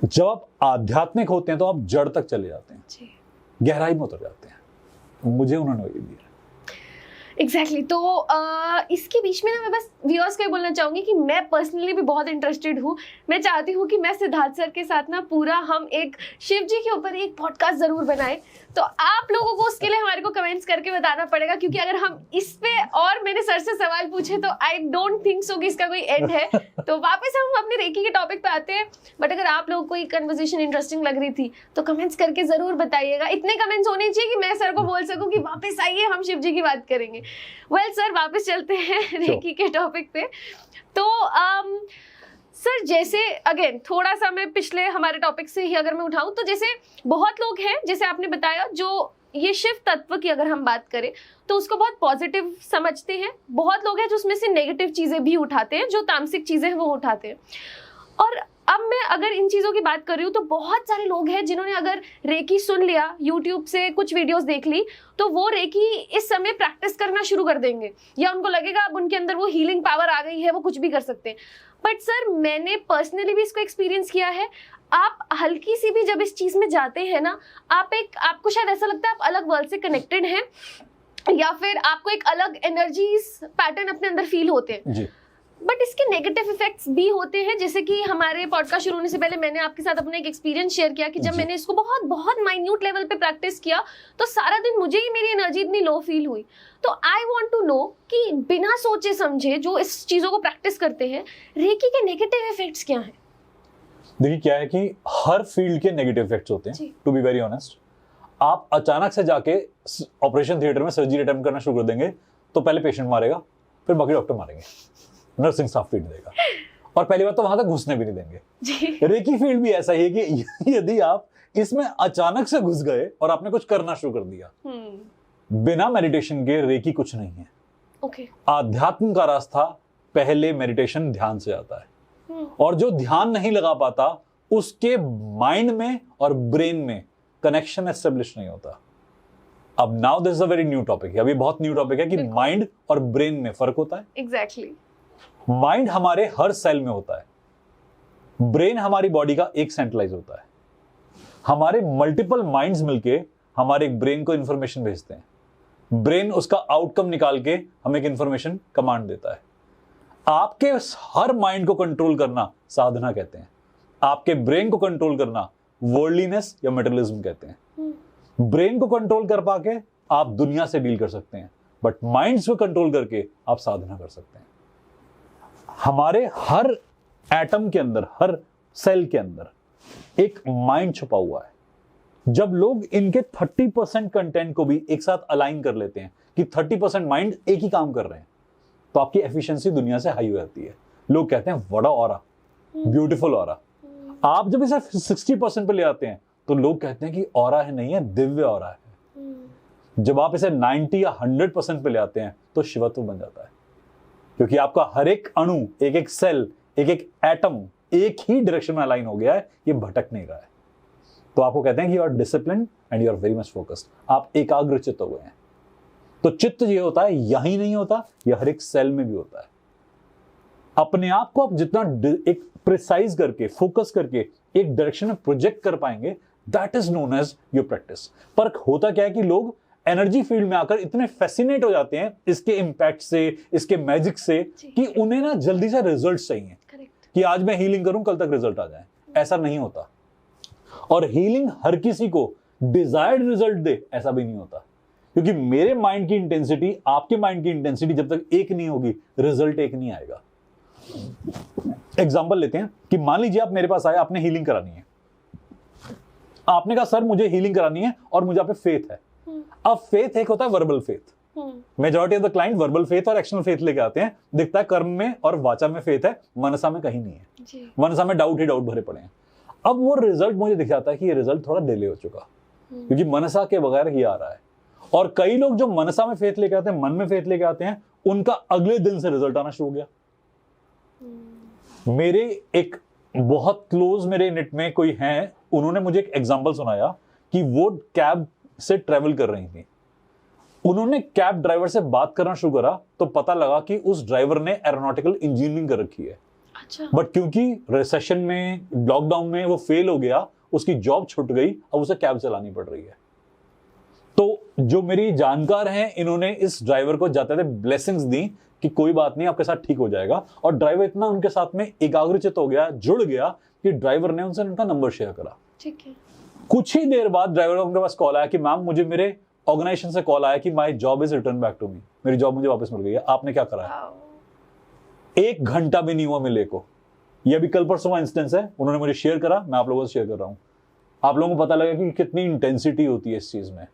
A: जब आप आध्यात्मिक होते हैं तो आप जड़ तक चले जाते हैं, गहराई में उतर जाते हैं। मुझे उन्होंने वही दिया।
B: एग्जैक्टली तो इसके बीच में ना मैं बस व्यूअर्स को ये बोलना चाहूंगी कि मैं पर्सनली भी बहुत इंटरेस्टेड हूँ। मैं चाहती हूँ कि मैं सिद्धार्थ सर के साथ ना पूरा हम एक शिव जी के ऊपर एक पॉडकास्ट जरूर बनाएं। तो आप लोगों को उसके लिए हमारे को कमेंट्स करके बताना पड़ेगा, क्योंकि अगर हम इस पे और मैंने सर से सवाल पूछे तो आई डोंट थिंक सो कि इसका कोई एंड है। तो वापस हम अपने रेकी के टॉपिक पे आते हैं, बट अगर आप लोगों को ये कन्वर्सेशन इंटरेस्टिंग लग रही थी तो कमेंट्स करके जरूर बताइएगा। इतने कमेंट्स होने चाहिए कि मैं सर को बोल सकूं कि वापस आइए हम शिव जी की बात करेंगे। वेल सर वापस चलते हैं रेकी के टॉपिक पे। तो सर जैसे अगेन थोड़ा सा मैं पिछले हमारे टॉपिक से ही अगर मैं उठाऊं तो जैसे बहुत लोग हैं, जैसे आपने बताया, जो ये शिव तत्व की अगर हम बात करें तो उसको बहुत पॉजिटिव समझते हैं। बहुत लोग हैं जो उसमें से नेगेटिव चीजें भी उठाते हैं, जो तामसिक चीजें हैं वो उठाते हैं। और अब मैं अगर इन चीजों की बात कर रही हूँ तो बहुत सारे लोग हैं जिन्होंने अगर रेकी सुन लिया, यूट्यूब से कुछ वीडियोस देख ली, तो वो रेकी इस समय प्रैक्टिस करना शुरू कर देंगे, या उनको लगेगा अब उनके अंदर वो हीलिंग पावर आ गई है, वो कुछ भी कर सकते हैं। बट सर मैंने पर्सनली भी इसको एक्सपीरियंस किया है। आप हल्की सी भी जब इस चीज में जाते हैं ना, आपको शायद ऐसा लगता है आप अलग वर्ल्ड से कनेक्टेड हैं, या फिर आपको एक अलग एनर्जीज पैटर्न अपने अंदर फील होते हैं। बट इसके नेगेटिव इफेक्ट्स भी होते हैं, जैसे कि हमारे पॉडकास्ट शुरू होने से पहले मैंने आपके साथ अपना एक एक्सपीरियंस शेयर किया कि जब मैंने इसको बहुत बहुत माइन्यूट लेवल पे प्रैक्टिस किया तो सारा दिन मुझे ही मेरी एनर्जी इतनी लो फील हुई। तो आई वांट टू नो कि बिना सोचे समझे जो इस चीजों को प्रैक्टिस करते हैं, रेकी के नेगेटिव इफेक्ट्स क्या हैं?
A: देखिए क्या है कि हर फील्ड के नेगेटिव इफेक्ट्स होते हैं, टू बी वेरी ऑनेस्ट। आप अचानक से जाके ऑपरेशन थिएटर में सर्जरी अटेम्प्ट करना शुरू कर देंगे तो पहले पेशेंट मारेगा, फिर बाकी डॉक्टर मारेंगे, नर्सिंग स्टाफ फीड देगा, और पहली बात तो वहां तक घुसने भी नहीं देंगे। रेकी फील्ड भी ऐसा ही है कि यदि आप इसमें अचानक से घुस गए और आपने कुछ करना शुरू कर दिया, बिना मेडिटेशन के रेकी कुछ नहीं है। आध्यात्म का रास्ता पहले मेडिटेशन, ध्यान से आता है, और जो ध्यान नहीं लगा पाता उसके माइंड में और ब्रेन में कनेक्शन एस्टेब्लिश नहीं होता। अब now this is a very new topic, अभी बहुत न्यू टॉपिक है कि माइंड और ब्रेन में फर्क होता है।
B: एग्जैक्टली।
A: माइंड हमारे हर सेल में होता है, ब्रेन हमारी बॉडी का एक सेंट्रलाइज होता है। हमारे मल्टीपल माइंड्स मिलके हमारे ब्रेन को इंफॉर्मेशन भेजते हैं, ब्रेन उसका आउटकम निकाल के हमें एक इंफॉर्मेशन कमांड देता है। आपके हर माइंड को कंट्रोल करना साधना कहते हैं, आपके ब्रेन को कंट्रोल करना वर्ल्डलीनेस या मेटरलिज्म कहते हैं। ब्रेन को कंट्रोल कर पाके आप दुनिया से डील कर सकते हैं, बट माइंड्स को कंट्रोल करके आप साधना कर सकते हैं। हमारे हर एटम के अंदर, हर सेल के अंदर एक माइंड छुपा हुआ है। जब लोग इनके 30% कंटेंट को भी एक साथ अलाइन कर लेते हैं कि 30% माइंड एक ही काम कर रहे हैं, तो आपकी एफिशिएंसी दुनिया से हाई हो जाती है। लोग कहते हैं बड़ा ऑरा, ब्यूटीफुल ऑरा। आप जब इसे 60% पे ले आते हैं तो लोग कहते हैं कि ऑरा है, नहीं है, दिव्य ऑरा है। जब आप इसे 90 या 100% पे ले आते हैं तो शिवत्व बन जाता है, क्योंकि आपका हर एक अणु, एक एक सेल, एक एक एटम एक ही डायरेक्शन में अलाइन हो गया है, ये भटक नहीं रहा है। तो आपको कहते हैं कि you are discipline and you are very much focused, आप एकाग्रचित्त हो गए हैं। तो चित्त ये होता है, यही नहीं होता, यह हर एक सेल में भी होता है। अपने आप को आप जितना एक प्रिसाइज करके, फोकस करके एक डायरेक्शन में प्रोजेक्ट कर पाएंगे, that is known as your practice. पर होता क्या है कि लोग एनर्जी फील्ड में आकर इतने फैसिनेट हो जाते हैं इसके इंपैक्ट से, इसके मैजिक से, कि उन्हें ना जल्दी से रिजल्ट चाहिए। कि आज मैं हीलिंग करूं, कल तक रिजल्ट आ जाए। ऐसा नहीं होता। और हीलिंग हर किसी को डिजायर्ड रिजल्ट दे, ऐसा भी नहीं होता। क्योंकि मेरे माइंड की इंटेंसिटी, आपके माइंड की इंटेंसिटी जब तक एक नहीं होगी, रिजल्ट एक नहीं आएगा। एग्जांपल लेते हैं कि मान लीजिए आप मेरे पास आए, आपने हीलिंग करानी है। आपने कहा सर मुझे हीलिंग करानी है और मुझे आप पे फेथ है। अब फेथ एक होता है verbal faith. Majority of the client verbal faith और एक्शनल फेथ लेके आते हैं। दिखता है कर्म में और वाचा में फेथ है, मनसा में कहीं नहीं है। मनसा में डाउट ही डाउट भरे पड़े हैं। अब वो रिजल्ट मुझे दिख जाता है कि ये रिजल्ट थोड़ा डिले हो चुका, क्योंकि मनसा के बगैर ही आ रहा है। और कई लोग जो मनसा में फेथ लेके आते हैं, मन में फेथ लेके आते हैं, उनका अगले दिन से रिजल्ट आना शुरू हो गया। मेरे एक बहुत क्लोज मेरे नेट में कोई है, उन्होंने मुझे एक एग्जांपल सुनाया कि वो कैब से ट्रेवल कर रही थी। उन्होंने कैब ड्राइवर से बात करना शुरू करा तो पता लगा कि उस ड्राइवर ने एरोनॉटिकल इंजीनियरिंग कर रखी है। अच्छा। बट क्योंकि रिसेशन में, लॉकडाउन में वो फेल हो गया, उसकी जॉब छूट गई, अब उसे कैब चलानी पड़ रही है। तो जो मेरी जानकार हैं, इन्होंने इस ड्राइवर को जाते थे ब्लेसिंग्स दी कि कोई बात नहीं, आपके साथ ठीक हो जाएगा। और ड्राइवर इतना उनके साथ में एकाग्रचित्त हो गया, जुड़ गया, कि ड्राइवर ने उनसे उनका नंबर शेयर करा। ठीक है। कुछ ही देर बाद ड्राइवर को उनके पास कॉल आया कि मैम मुझे मेरे ऑर्गेनाइजेशन से कॉल आया कि my job is return back to me, मेरी जॉब मुझे वापस मिल गई है, आपने क्या करा है? 1 घंटा भी नहीं हुआ मिले को। ये भी कल परसों का इंस्टेंस है, उन्होंने मुझे शेयर करा, मैं आप लोगों से शेयर कर रहा हूं। आप लोगों को पता लगा कि कितनी इंटेंसिटी होती है इस चीज में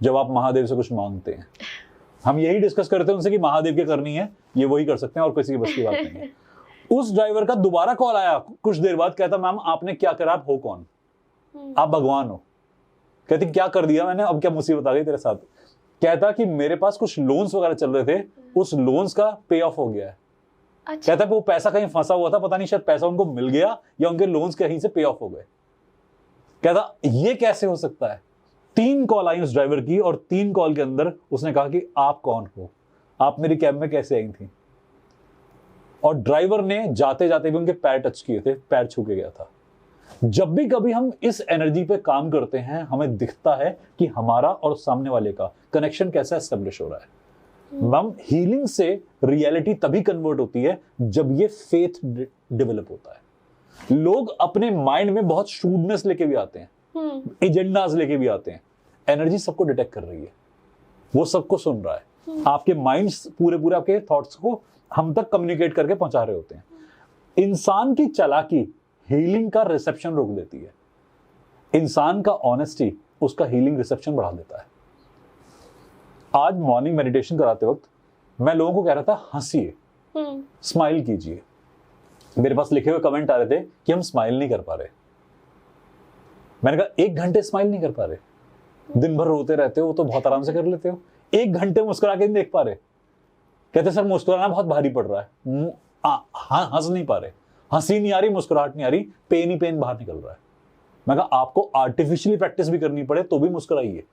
A: जब आप महादेव से कुछ मांगते हैं। हम यही डिस्कस करते हैं उनसे कि महादेव की करनी है, ये वही कर सकते हैं और किसी की बस की बात नहीं है। उस ड्राइवर का दोबारा कॉल आया कुछ देर बाद, कहता मैम आपने क्या करा, आप हो कौन, आप भगवान हो। कहती क्या कर दिया मैंने, अब क्या मुसीबत आ गई तेरे साथ। कहता कि मेरे पास कुछ लोन्स वगैरह चल रहे थे, उस लोन्स का पे ऑफ हो गया है। अच्छा। कहता वो पैसा कहीं फंसा हुआ था, पता नहीं शायद पैसा उनको मिल गया या उनके लोन्स कहीं से पे ऑफ हो गए। कहता ये कैसे हो सकता है। 3 कॉल आई उस ड्राइवर की और 3 कॉल के अंदर उसने कहा कि आप कौन हो, आप मेरी कैब में कैसे आई थी। और ड्राइवर ने जाते जाते भी उनके पैर टच किए थे, पैर छू के गया था। जब भी कभी हम इस एनर्जी पे काम करते हैं, हमें दिखता है कि हमारा और सामने वाले का कनेक्शन कैसा एस्टेब्लिश हो रहा है। मैम हीलिंग से रियलिटी तभी कन्वर्ट होती है जब ये फेथ डेवलप होता है। लोग अपने माइंड में बहुत शूडनेस लेके भी आते हैं, एजेंडाज लेके भी आते हैं। एनर्जी सबको डिटेक्ट कर रही है, वो सबको सुन रहा है। आपके माइंड पूरे पूरे आपके थॉट्स को हम तक कम्युनिकेट करके पहुंचा रहे होते हैं। इंसान की चालाकी हीलिंग का रिसेप्शन रोक देती है। इंसान का ऑनेस्टी उसका हीलिंग रिसेप्शन बढ़ा देता है। आज मॉर्निंग मेडिटेशन कराते वक्त मैं लोगों को कह रहा था हंसिए, स्माइल कीजिए। मेरे पास लिखे हुए कमेंट आ रहे थे कि हम स्माइल नहीं कर पा रहे। मैंने कहा 1 घंटे स्माइल नहीं कर पा रहे, दिन भर रोते रहते हो, वो तो बहुत आराम से कर लेते हो। 1 घंटे मुस्कुरा के नहीं देख पा रहे। कहते सर मुस्कुराना बहुत भारी पड़ रहा है, हंस नहीं पा रहे, हंसी नहीं आ रही, मुस्कुराहट नहीं आ रही, पेन ही पेन बाहर निकल रहा है। मैं कहा आपको आर्टिफिशियली प्रैक्टिस भी करनी पड़े तो भी मुस्कुराइए।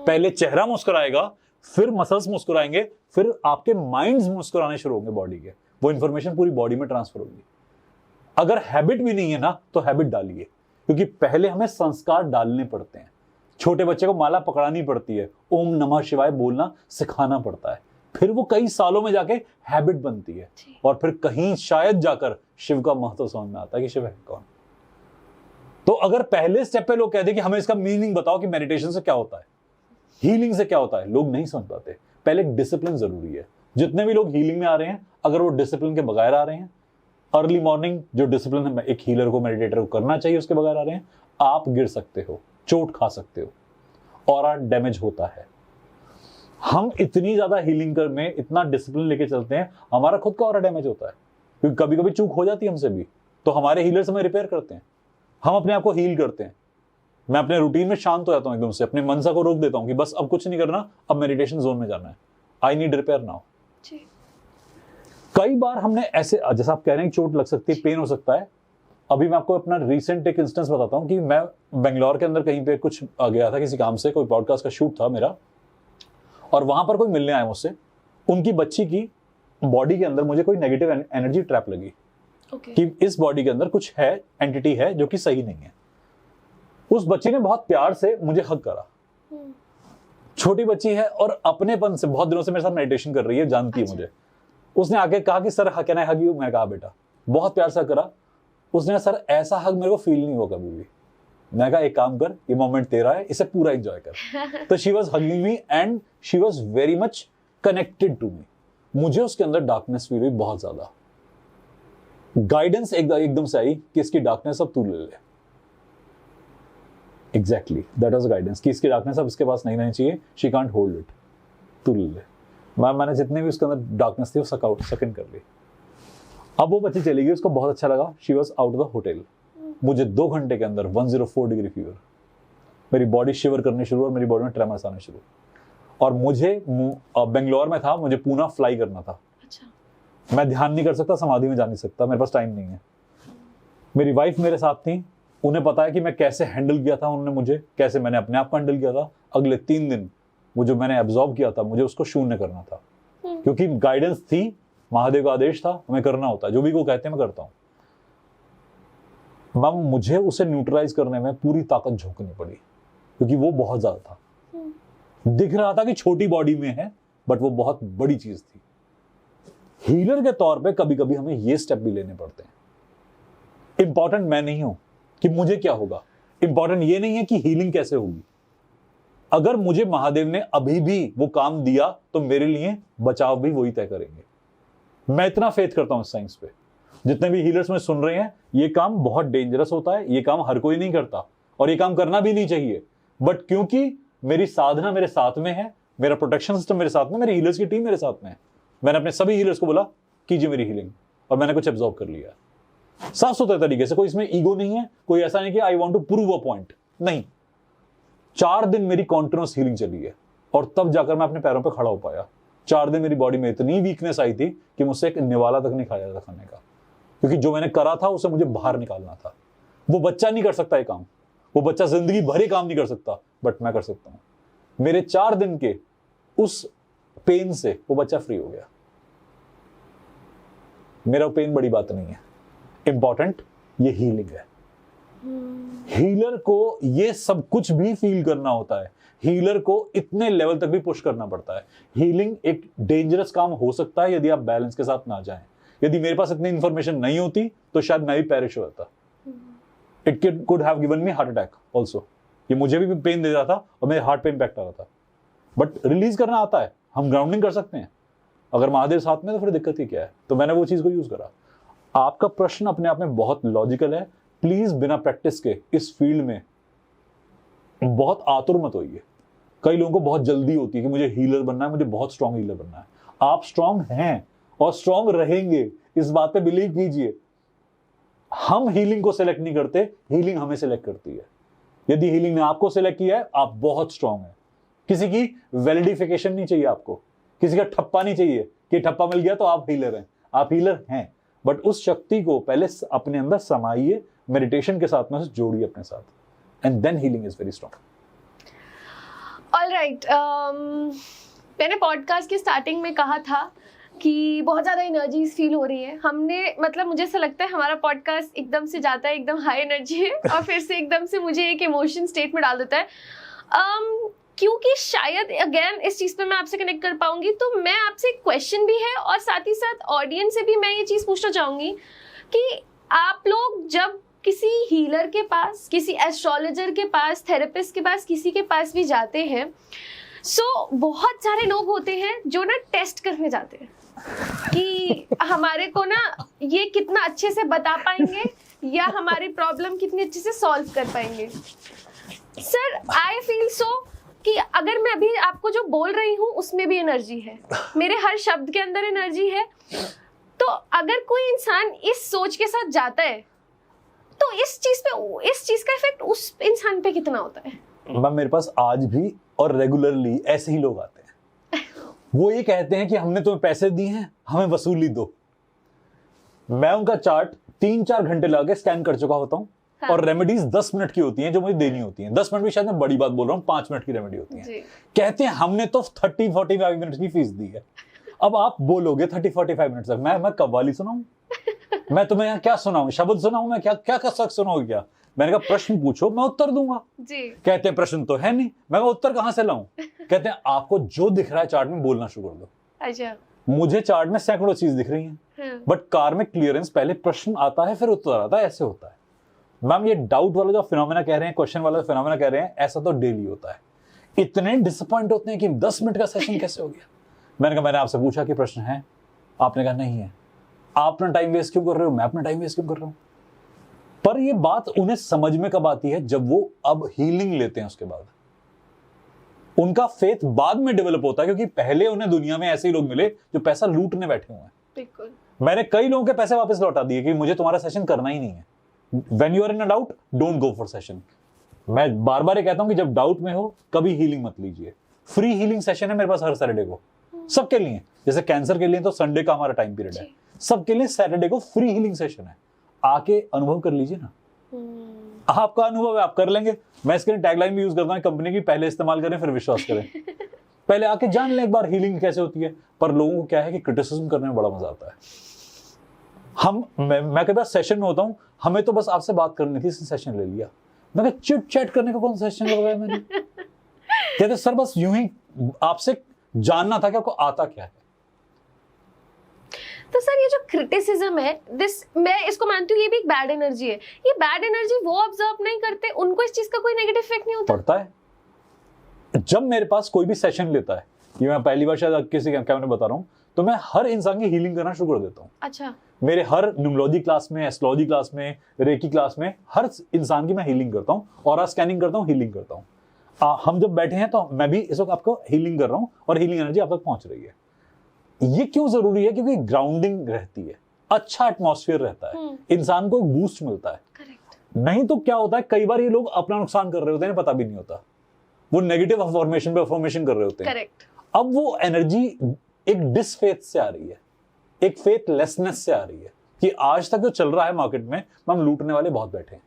A: पहले चेहरा मुस्कुराएगा, फिर मसल्स मुस्कुराएंगे, फिर आपके माइंड्स मुस्कुराने शुरू होंगे बॉडी के, वो इंफॉर्मेशन पूरी बॉडी में ट्रांसफर होगी। अगर हैबिट भी नहीं है ना तो हैबिट डालिए, क्योंकि पहले हमें संस्कार डालने पड़ते हैं। छोटे बच्चे को माला पकड़ानी पड़ती है, ओम नमः शिवाय बोलना सिखाना पड़ता है, फिर वो कई सालों में जाके हैबिट बनती है, और फिर कहीं शायद जाकर शिव का महत्व समझ में आता है कि शिव है कौन। तो अगर पहले स्टेप पे लोग कहते हैं कि हमें इसका मीनिंग बताओ कि मेडिटेशन से क्या होता है, हीलिंग से क्या होता है, लोग नहीं समझ पाते। पहले एक डिसिप्लिन जरूरी है। जितने भी लोग हीलिंग में आ रहे हैं, अगर वो डिसिप्लिन के बगैर आ रहे हैं, अर्ली मॉर्निंग जो डिसिप्लिन है एक हीलर को, मेडिटेटर को करना चाहिए, उसके बगैर आ रहे हैं, आप गिर सकते हो, चोट खा सकते हो, ऑरा डैमेज होता है। हम इतनी ज्यादा हीलिंग में इतना डिसिप्लिन लेके चलते हैं, हमारा खुद का ऑरा डैमेज होता है, क्योंकि कभी कभी चूक हो जाती है हमसे भी, तो हमारे हीलर्स हमें रिपेयर करते हैं, हम अपने आप को हील करते हैं। मैं अपने रूटीन में शांत हो जाता हूं एकदम से, अपने मनसा को रोक देता हूं कि बस अब कुछ नहीं करना, अब मेडिटेशन जोन में जाना है, आई नीड रिपेयर नाउ। कई बार हमने ऐसे, जैसा आप कह रहे हैं चोट लग सकती है, पेन हो सकता है। अभी मैं आपको अपना रिसेंट एक इंस्टेंस बताता हूं कि मैं बेंगलोर के अंदर कहीं पे कुछ गया था किसी काम से, कोई पॉडकास्ट का शूट था मेरा, और वहां पर कोई मिलने आया मुझसे, उनकी बच्ची की बॉडी के अंदर मुझे कोई नेगेटिव एनर्जी ट्रैप लगी कि इस बॉडी के अंदर कुछ है, एंटिटी है जो कि सही नहीं है। उस बच्ची ने बहुत प्यार से मुझे हग करा, छोटी बच्ची है और अपनेपन से बहुत दिनों से मेरे साथ मेडिटेशन कर रही है, जानती है मुझे। उसने आके कहा कि sir can I hug you, मैंने कहा बेटा, बहुत प्यार से करा। उसने कहा सर ऐसा हग मेरे को फील नहीं हुआ कभी भी। मैं कहा एक काम कर, ये मोमेंट तेरा है, इसे पूरा एंजॉय कर। तो she was hugging me and she was very much connected to me. मुझे उसके अंदर डार्कनेस फील हुई बहुत ज्यादा, गाइडेंस एकदम से आई कि इसकी डार्कनेस अब तू ले ले। एग्जैक्टली दैट वाज गाइडेंस कि इसकी डार्कनेस अब इसके पास नहीं रहनी चाहिए, शी कांट होल्ड इट, तू ले ले। मैंने जितने भी उसके अंदर डार्कनेस थी वो सेकंड कर ली। अब वो बच्ची चली गई, उसको बहुत अच्छा लगा, she was out of the hotel. मुझे 2 घंटे के अंदर 104 डिग्री फीवर, मेरी बॉडी शिवर करनी शुरू और मेरी बॉडी में ट्रेमर्स आने शुरू। और मुझे बेंगलोर में था, मुझे पूना फ्लाई करना था। अच्छा। मैं ध्यान नहीं कर सकता, समाधि में जा नहीं सकता, मेरे पास टाइम नहीं है। मेरी वाइफ मेरे साथ थी, उन्हें पता है कि मैं कैसे हैंडल किया था उन्होंने मुझे, कैसे मैंने अपने आप को हैंडल किया था। अगले 3 दिन वो जो मैंने एब्जॉर्ब किया था, मुझे उसको शून्य करना था, क्योंकि गाइडेंस थी, महादेव का आदेश था, हमें करना होता है, जो भी वो कहते हैं मैं करता हूं। मैम मुझे उसे न्यूट्रलाइज करने में पूरी ताकत झोंकनी पड़ी, क्योंकि वो बहुत ज्यादा था। दिख रहा था कि छोटी बॉडी में है, बट वो बहुत बड़ी चीज थी। हीलर के तौर पे कभी कभी हमें ये स्टेप भी लेने पड़ते हैं। इंपॉर्टेंट मैं नहीं हूं कि मुझे क्या होगा, इंपॉर्टेंट ये नहीं है कि हीलिंग कैसे होगी। अगर मुझे महादेव ने अभी भी वो काम दिया तो मेरे लिए बचाव भी वही तय करेंगे। मैं इतना फेथ करता हूं इस साइंस पे। जितने भी हीलर्स में सुन रहे हैं, ये काम बहुत डेंजरस होता है, ये काम हर कोई नहीं करता और ये काम करना भी नहीं चाहिए, बट क्योंकि मेरी साधना मेरे साथ में है, मेरा प्रोटेक्शन सिस्टम मेरे साथ में, मेरे हीलर्स की टीम मेरे साथ में है, मैंने अपने सभी हीलर्स को बोला कीजिए मेरी हीलिंग, और मैंने कुछ एब्जॉर्ब कर लिया साफ सुथरे तरीके से। कोई इसमें ईगो नहीं है, कोई ऐसा नहीं कि I want to prove a point, नहीं। 4 दिन मेरी कॉन्टिन्यूअस हीलिंग चली है और तब जाकर मैं अपने पैरों पर खड़ा हो पाया। 4 दिन मेरी बॉडी में इतनी वीकनेस आई थी कि मुझसे एक निवाला तक नहीं खाया था खाने का, क्योंकि जो मैंने करा था उसे मुझे बाहर निकालना था। वो बच्चा नहीं कर सकता ये काम, वो बच्चा जिंदगी भर ही काम नहीं कर सकता, बट मैं कर सकता हूं। मेरे 4 दिन के उस पेन से वो बच्चा फ्री हो गया। मेरा पेन बड़ी बात नहीं है, इंपॉर्टेंट ये हीलिंग है। हीलर को ये सब कुछ भी फील करना होता है, हीलर को इतने लेवल तक भी पुश करना पड़ता है। हीलिंग एक डेंजरस काम हो सकता है यदि आप बैलेंस के साथ ना जाएं। यदि मेरे पास इतनी इंफॉर्मेशन नहीं होती तो शायद मैं भी पेरिश हो जाता। It could have given me heart attack also. ये मुझे भी पेन दे रहा था और मेरे हार्ट पे इंपैक्ट आ रहा था, बट रिलीज करना आता है, हम ग्राउंडिंग कर सकते हैं। अगर महादेव साथ में तो फिर दिक्कत ही क्या है। तो मैंने वो चीज को यूज करा। आपका प्रश्न अपने आप में बहुत लॉजिकल है। प्लीज बिना प्रैक्टिस के इस फील्ड में बहुत आतुर मत होइए। कई लोगों को बहुत जल्दी होती है कि मुझे हीलर बनना है, मुझे बहुत स्ट्रांग हीलर बनना है। आप स्ट्रांग हैं और स्ट्रांग रहेंगे, इस बात पे बिलीव कीजिए। हम हीलिंग को सिलेक्ट नहीं करते, हीलिंग हमें सिलेक्ट करती है। यदि हीलिंग ने आपको सिलेक्ट किया है, आप बहुत स्ट्रांग हैं। किसी की वैलिडिफिकेशन नहीं चाहिए आपको, किसी का ठप्पा नहीं चाहिए कि ठप्पा मिल गया तो आप हीलर हैं। आप हीलर हैं, बट उस शक्ति को पहले अपने अंदर समाइए, मेडिटेशन के साथ में उसे जोड़िए अपने साथ, and then healing is very strong.
B: All right, मैंने पॉडकास्ट की स्टार्टिंग में कहा था कि बहुत ज़्यादा एनर्जीज फील हो रही है। हमने मतलब मुझे ऐसा लगता है हमारा पॉडकास्ट एकदम से जाता है, एकदम हाई एनर्जी है और फिर से एकदम से मुझे एक इमोशन स्टेट में डाल देता है। क्योंकि शायद अगेन इस चीज़ पे मैं आपसे कनेक्ट कर पाऊंगी, तो मैं आपसे एक क्वेश्चन भी है और साथ ही साथ ऑडियंस से भी मैं ये चीज़ पूछना चाहूँगी कि आप लोग जब किसी हीलर के पास, किसी एस्ट्रोलॉजर के पास, थेरेपिस्ट के पास, किसी के पास भी जाते हैं, सो बहुत सारे लोग होते हैं जो ना टेस्ट करने जाते हैं कि हमारे को ना ये कितना अच्छे से बता पाएंगे या हमारी प्रॉब्लम कितनी अच्छे से सॉल्व कर पाएंगे। सर, आई फील सो कि अगर मैं अभी आपको जो बोल रही हूँ उसमें भी एनर्जी है, मेरे हर शब्द के अंदर एनर्जी है। तो अगर कोई इंसान इस सोच के साथ जाता है तो इस चीज का इफेक्ट उस इंसान पे कितना होता है?
A: मैम, मेरे पास आज भी और रेगुलरली ऐसे ही लोग आते हैं। वो ये कहते हैं कि हमने तुम्हें पैसे दिए हैं, हमें वसूली दो। मैं उनका चार्ट 3-4 घंटे लगा के स्कैन कर चुका होता हूँ। हाँ। और रेमेडीज 10 मिनट की होती हैं जो मुझे देनी होती हैं। 10 मिनट भी शायद मैं बड़ी बात बोल रहा हूँ, 5 मिनट की रेमेडी होती है। कहते हैं हमने तो 30-45 मिनट की फीस दी है। अब आप बोलोगे 30-45 मिनट तक मैं कव्वाली सुनाऊं? मैं तुम्हें यहाँ क्या सुनाऊं? शब्द सुनाऊं? मैं क्या क्या कर सक सुनाऊं? क्या मैंने कहा प्रश्न पूछो, मैं उत्तर दूंगा जी। कहते हैं प्रश्न तो है नहीं, मैं उत्तर कहां से लाऊं? कहते हैं आपको जो दिख रहा है चार्ट में बोलना शुरू कर दो।
B: अच्छा,
A: मुझे चार्ट में सैकड़ों चीज दिख रही हैं, बट कार्मिक क्लियरेंस पहले प्रश्न आता है फिर उत्तर आता है, ऐसे होता है। मैम, ये डाउट वाला जो फिनोमेना कह रहे हैं, क्वेश्चन वाला फिनोमेना कह रहे हैं, ऐसा तो डेली होता है। इतने डिसअपॉइंट होते हैं कि 10 मिनट का सेशन कैसे हो गया। मैंने कहा मैंने आपसे पूछा कि प्रश्न है, आपने कहा नहीं है। आप अपना टाइम वेस्ट क्यों कर रहे हो? मैं अपना टाइम वेस्ट क्यों कर रहा हूं? पर ये बात उन्हें समझ में कब आती है? जब वो अब हीलिंग लेते हैं, उसके बाद उनका फेथ बाद में डेवलप होता है, क्योंकि पहले उन्हें दुनिया में ऐसे ही लोग मिले जो पैसा लूटने बैठे हुए हैं।
B: बिल्कुल।
A: मैंने कई लोगों के पैसे वापस लौटा दिए कि मुझे तुम्हारा सेशन करना ही नहीं है। When you are in a doubt, don't go for session। मैं बार बार ये कहता हूं कि जब डाउट में हो कभी हीलिंग मत लीजिए। फ्री हीलिंग सेशन है मेरे पास हर सैटरडे को, सबके लिए। जैसे कैंसर के लिए तो संडे का हमारा टाइम पीरियड है, सबके लिए सैटरडे को फ्री हीलिंग सेशन है। आके अनुभव कर लीजिए ना। आपका अनुभव है, आप कर लेंगे। मैं इसके लिए टैगलाइन भी यूज करता हूं कंपनी की, पहले इस्तेमाल करें फिर विश्वास करें। पहले आके जान लें एक बार हीलिंग कैसे होती है। पर लोगों को क्या है कि क्रिटिसिज्म करने में बड़ा मजा आता है। मैं कई बार सेशन में होता हूं, हमें तो बस आपसे बात करनी थी, सेशन ले लिया। मैं कहा चिट चैट करने का कौन सेशन लगाया मैंने? कहते सर बस यूं ही आपसे जानना था कि आपको आता क्या है।
B: तो सर, ये जो क्रिटिसिज्म है, मैं इसको मानती हूँ ये भी एक बैड एनर्जी है। ये बैड एनर्जी वो ऑब्जर्व नहीं करते, उनको इस चीज का कोई नेगेटिव इफेक्ट नहीं होता? पड़ता
A: है। जब मेरे पास कोई भी सेशन लेता है, ये मैं पहली बार शायद किसी कैमरे बता रहा हूँ, तो मैं हर इंसान की हीलिंग करना शुरू कर देता हूँ।
B: अच्छा।
A: मेरे हर न्यूमरोलॉजी क्लास में, एस्ट्रोलॉजी क्लास में, रेकी क्लास में हर इंसान की मैं हीलिंग करता हूँ, ऑरा स्कैनिंग करता हूँ, हीलिंग करता हूँ। हम जब बैठे हैं तो मैं भी इस वक्त आपको हीलिंग कर रहा हूँ और हीलिंग एनर्जी आप तक पहुंच रही है। ये क्यों जरूरी है? क्योंकि ग्राउंडिंग रहती है, अच्छा एटमॉस्फेयर रहता है, इंसान को एक बूस्ट मिलता है।
B: करेक्ट।
A: नहीं तो क्या होता है, कई बार ये लोग अपना नुकसान कर रहे होते हैं, पता भी नहीं होता। वो नेगेटिव अफर्मेशन पे अफर्मेशन कर रहे होते हैं।
B: करेक्ट।
A: अब वो एनर्जी एक डिसफेथ से आ रही है, एक फेथलेसनेस से आ रही है कि आज तक जो चल रहा है मार्केट में, हम लूटने वाले बहुत बैठे हैं।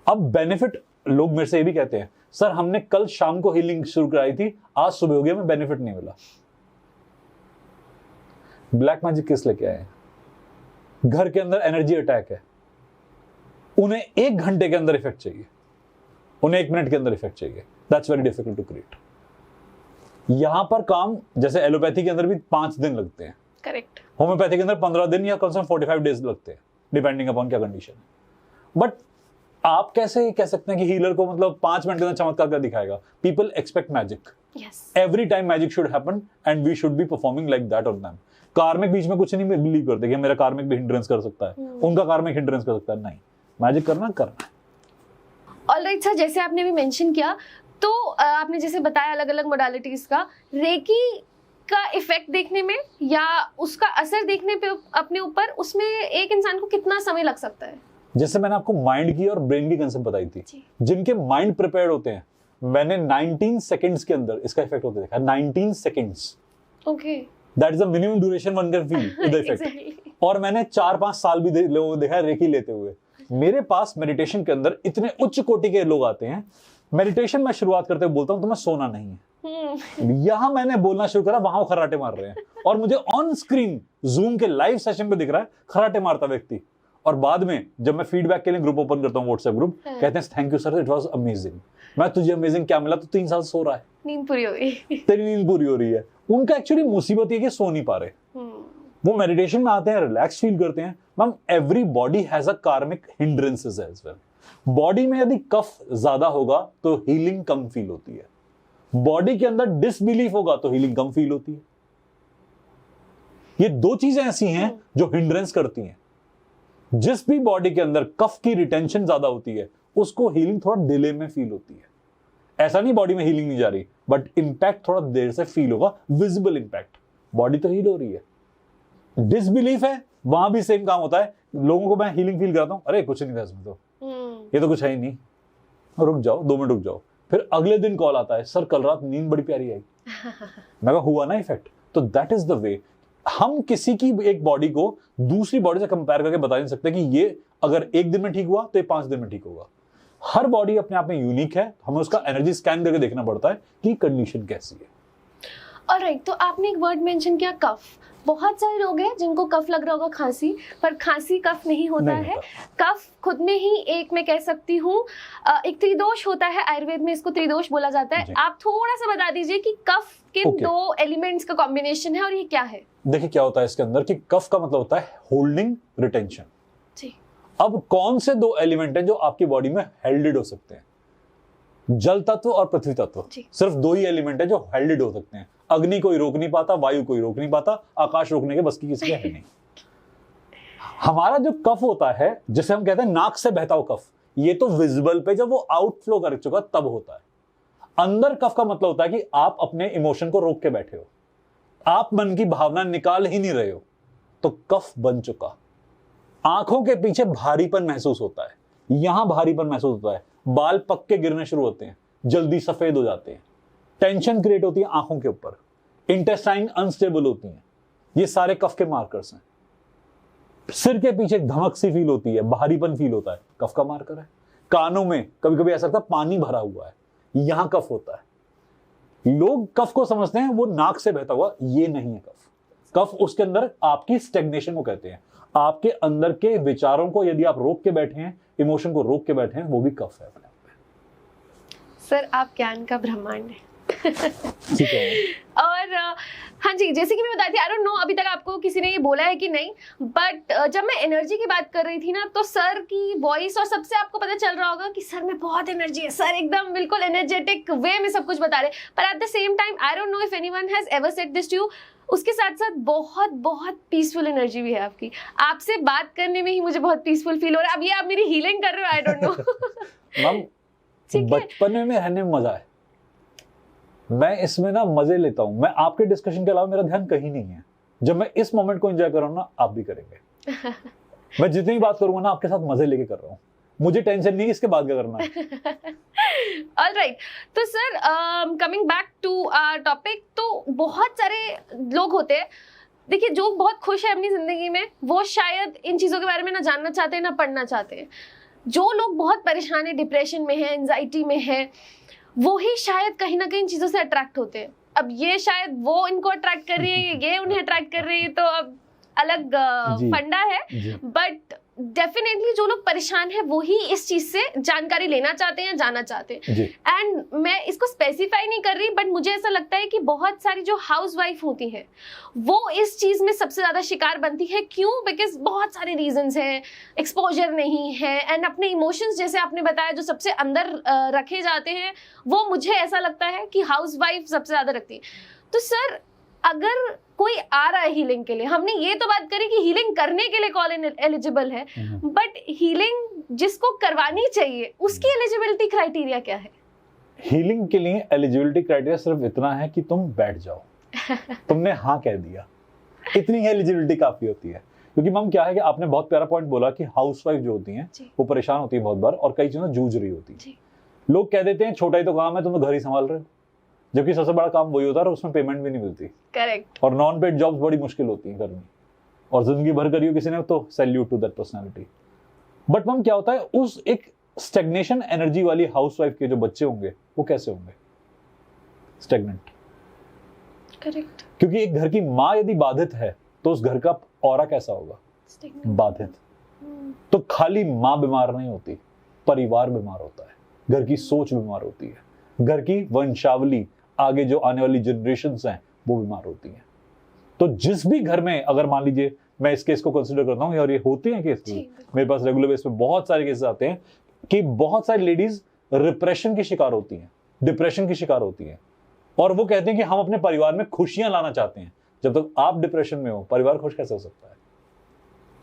A: अब बेनिफिट लोग मेरे से ये भी कहते हैं, सर हमने कल शाम को हीलिंग शुरू कराई थी, आज सुबह हो गया, हमें बेनिफिट नहीं मिला। ब्लैक मैजिक किस लेके आए? घर के अंदर एनर्जी अटैक है, उन्हें 1 घंटे के अंदर इफेक्ट चाहिए, उन्हें 1 मिनट के अंदर इफेक्ट चाहिए। That's very difficult to create. यहां पर काम जैसे एलोपैथी के अंदर भी 5 दिन लगते हैं,
B: करेक्ट।
A: होम्योपैथी के अंदर 15 दिन या कम से कम 45 डेज लगते हैं, डिपेंडिंग अपॉन क्या कंडीशन है। बट आप कैसे कह सकते हैं कि हीलर को मतलब 5 मिनट के अंदर चमत्कार क्या दिखाएगा? People expect magic. Every time magic should happen and we should be performing like that on them. Karmic बीच में कुछ नहीं बिलीव करते कि मेरा कार्मिक भी हिंड्रेंस कर सकता है, उनका कार्मिक हिंड्रेंस कर सकता है। नहीं, मैजिक करना है।
B: ऑलराइट सर, जैसे आपने भी मेंशन किया, तो आपने जैसे बताया अलग अलग मोडालिटीज का, रेकी का इफेक्ट देखने में या उसका असर देखने पे अपने ऊपर, उसमें एक इंसान को कितना समय लग सकता है?
A: जैसे मैंने आपको माइंड की और ब्रेन की कंसेप्ट बताई थी, जिनके माइंड प्रिपेयर्ड होते हैं, मैंने 19 सेकंड्स के अंदर इसका इफेक्ट होता देखा। 19 seconds.
B: Okay.
A: That is the minimum duration one can feel the effect. और मैंने 4-5 साल भी लोगों को देखा रेकी लेते हुए। मेरे पास मेडिटेशन के अंदर इतने उच्च कोटि के लोग आते हैं मेडिटेशन में शुरुआत करते हुए बोलता हूँ तुम्हें सोना नहीं है। यहां मैंने बोलना शुरू करा, वहां वो खराटे मार रहे हैं और मुझे ऑन स्क्रीन जूम के लाइव सेशन पे दिख रहा है खराटे मारता व्यक्ति। और बाद में जब मैं फीडबैक के लिए ग्रुप ओपन करता हूँ, व्हाट्सएप ग्रुप, कहते हैं thank you sir, it was amazing. मैं तुझे अमेजिंग क्या मिला? तो 3 साल सो रहा है,
B: नींद पूरी हो गई।
A: तेरी नींद पूरी हो रही है। उनका एक्चुअली मुसीबत ये कि सो नहीं पा रहे। वो मेडिटेशन में आते हैं, रिलैक्स फील करते हैं। Ma'am every body has a कार्मिक हिंड्रेंसेस एज वेल। बॉडी में यदि कफ ज्यादा होगा तो हीलिंग कम फील होती है, बॉडी के अंदर डिसबिलीफ होगा तो हीलिंग कम फील होती है। ये 2 चीजें ऐसी हैं जो हिंड्रेंस करती हैं। जिस भी बॉडी के अंदर कफ की रिटेंशन ज्यादा होती है उसको हीलिंग थोड़ा डिले में फील होती है। ऐसा नहीं बॉडी में हीलिंग नहीं जा रही, बट इंपैक्ट थोड़ा देर से फील होगा, विजिबल इंपैक्ट। बॉडी तो हील हो रही है, डिसबिलीफ है, वहां भी सेम काम होता है। लोगों को मैं हीलिंग फील कराता हूं, अरे कुछ नहीं था इसमें, तो ये तो कुछ है ही नहीं, रुक जाओ 2 मिनट रुक जाओ। फिर अगले दिन कॉल आता है, सर कल रात नींद बड़ी प्यारी आई। मैं कहा हुआ ना इफेक्ट। तो दैट इज द वे। हम किसी की एक बॉडी को दूसरी बॉडी से कंपेयर करके बता नहीं सकते कि ये अगर 1 दिन में ठीक हुआ तो ये 5 दिन में ठीक होगा। हर बॉडी अपने आप में यूनिक है, हमें उसका एनर्जी स्कैन करके देखना पड़ता है कि कंडीशन कैसी है।
B: ऑलराइट, तो आपने एक वर्ड मेंशन किया कफ। बहुत सारे लोग हैं जिनको कफ लग रहा होगा, खांसी, पर खांसी कफ नहीं होता है। कफ खुद में ही एक, मैं कह सकती हूँ, एक त्रिदोष होता है। आयुर्वेद में इसको त्रिदोष बोला जाता है। आप थोड़ा सा बता दीजिए कि कफ किन 2 एलिमेंट्स का कॉम्बिनेशन है और ये क्या है? देखिए
A: क्या होता है इसके अंदर कि कफ का मतलब होता है होल्डिंग, रिटेंशन।
B: जी।
A: अब कौन से 2 एलिमेंट हैं जो आपकी बॉडी में हेल्डेड हो सकते हैं? जल तत्व और पृथ्वी तत्व। सिर्फ 2 ही एलिमेंट है जो हेल्डेड हो सकते हैं। अग्नि कोई रोक नहीं पाता, वायु कोई रोक नहीं पाता, आकाश रोकने के बस की किसी के है नहीं। हमारा जो कफ होता है, जिसे हम कहते हैं नाक से बहता हुआ कफ, ये तो विजिबल पे जब वो आउटफ्लो कर चुका तब होता है। अंदर कफ का मतलब होता है कि आप अपने इमोशन को रोक के बैठे हो, आप मन की भावना निकाल ही नहीं रहे हो, तो कफ बन चुका। आंखों के पीछे भारीपन महसूस होता है, यहां भारीपन महसूस होता है, बाल पक्के गिरने शुरू होते हैं, जल्दी सफेद हो जाते हैं, टेंशन क्रिएट होती है आंखों के ऊपर, इंटेस्टाइन अनस्टेबल होती हैं। ये सारे कफ के मार्कर्स हैं। सिर के पीछे धमक सी फील होती है, भारीपन फील होता है, कफ का मार्कर है। कानों में कभी कभी ऐसा लगता है पानी भरा हुआ है, यहां कफ होता है। लोग कफ को समझते हैं वो नाक से बहता हुआ, ये नहीं है कफ। कफ उसके अंदर आपकी स्टेग्नेशन को कहते हैं। आपके अंदर के विचारों को यदि आप रोक के बैठे हैं, इमोशन को रोक के बैठे हैं, वो भी कफ है अपने आप में।
B: सर आप ज्ञान का ब्रह्मांड है।
A: ठीक है।
B: और हाँ जी, जैसे कि मैं बताती, आई डोंट नो अभी तक आपको किसी ने ये बोला है कि नहीं, बट जब मैं एनर्जी की बात कर रही थी ना, तो सर की वॉइस और सबसे आपको पता चल रहा होगा कि सर में बहुत एनर्जी है, सर एकदम बिल्कुल एनर्जेटिक वे में सब कुछ बता रहे। पर at the same time I don't know if anyone has ever said this to you, उसके साथ साथ बहुत बहुत पीसफुल एनर्जी भी है आपकी। आपसे बात करने में ही मुझे बहुत पीसफुल फील हो रहा है। अब ये आप मेरी हीलिंग कर रहे हो, आई डोंट नो।
A: मैम बचपन में रहने में मजा है, मैं इसमें ना मजे लेता हूं। मैं आपके डिस्कशन के अलावा मेरा ध्यान कहीं नहीं है। जब मैं इस मोमेंट को एंजॉय कर रहा हूं ना, आप भी करेंगे। मैं जितनी बात करूंगा ना, आपके साथ मजे लेके कर रहा हूं। मुझे टेंशन नहीं इसके बाद क्या करना है।
B: ऑलराइट, तो sir coming back to our topic, तो बहुत सारे लोग होते हैं, देखिए, जो बहुत खुश है अपनी जिंदगी में, वो शायद इन चीजों के बारे में ना जानना चाहते हैं ना पढ़ना चाहते हैं। जो लोग बहुत परेशान है, डिप्रेशन में है, एंजाइटी में है, वो ही शायद कहीं ना कहीं चीजों से अट्रैक्ट होते हैं। अब ये शायद वो इनको अट्रैक्ट कर रही है, ये उन्हें अट्रैक्ट कर रही है, तो अब अलग फंडा है। बट डेफिनेटली जो लोग परेशान है वो ही इस चीज से जानकारी लेना चाहते हैं, जानना चाहते हैं। एंड मैं इसको स्पेसिफाई नहीं कर रही, बट मुझे ऐसा लगता है कि बहुत सारी जो हाउसवाइफ होती हैं वो इस चीज में सबसे ज्यादा शिकार बनती है। क्यों? बिकॉज बहुत सारे रीजंस हैं, एक्सपोजर नहीं है, एंड अपने इमोशंस, जैसे आपने बताया, जो सबसे अंदर रखे जाते हैं, वो मुझे ऐसा लगता है कि हाउसवाइफ सबसे ज्यादा रखती है। तो सर, अगर कोई आ रहा है हीलिंग के लिए, हमने ये तो बात करी कि हीलिंग करने के लिए कौन एलिजिबल है, बट हीलिंग जिसको करवानी चाहिए उसकी एलिजिबिलिटी क्राइटेरिया क्या है?
A: हीलिंग के लिए एलिजिबिलिटी क्राइटेरिया सिर्फ इतना है कि तुम बैठ जाओ, तुमने हाँ कह दिया, इतनी एलिजिबिलिटी काफी होती है। क्योंकि मैम क्या है कि आपने बहुत प्यारा पॉइंट बोला कि हाउसवाइफ जो होती हैं वो परेशान होती है बहुत बार और कई चीजों जूझ रही होती है। लोग कह देते हैं छोटा ही तो काम है, तुम तो घर ही संभाल रहे हो, जबकि सबसे बड़ा काम वही होता है और उसमें पेमेंट भी नहीं मिलती।
B: करेक्ट।
A: और नॉन पेड जॉब्स बड़ी मुश्किल होती हैं करनी, और जिंदगी भर करी हो किसी ने तो salute to that personality. But ma'am क्या होता है, उस एक स्टेग्नेशन एनर्जी वाली हाउसवाइफ के जो बच्चे होंगे वो कैसे होंगे? स्टेग्नेंट।
B: करेक्ट।
A: क्योंकि एक घर की माँ यदि बाधित है तो उस घर का ऑरा कैसा होगा? बाधित। तो खाली माँ बीमार नहीं होती, परिवार बीमार होता है, घर की सोच बीमार होती है, घर की वंशावली, आगे जो आने वाली जनरेशंस हैं वो बीमार होती हैं। तो जिस भी घर में, अगर मान लीजिए मैं इस केस को कंसिडर करता हूँ और ये होते हैं केस, मेरे पास रेगुलर बेस पे बहुत सारे केसेस आते हैं कि बहुत सारी लेडीज रिप्रेशन की शिकार होती हैं, डिप्रेशन की शिकार होती हैं, और वो कहते हैं कि हम अपने परिवार में खुशियां लाना चाहते हैं। जब तक आप डिप्रेशन में हो, परिवार खुश कैसे हो सकता है?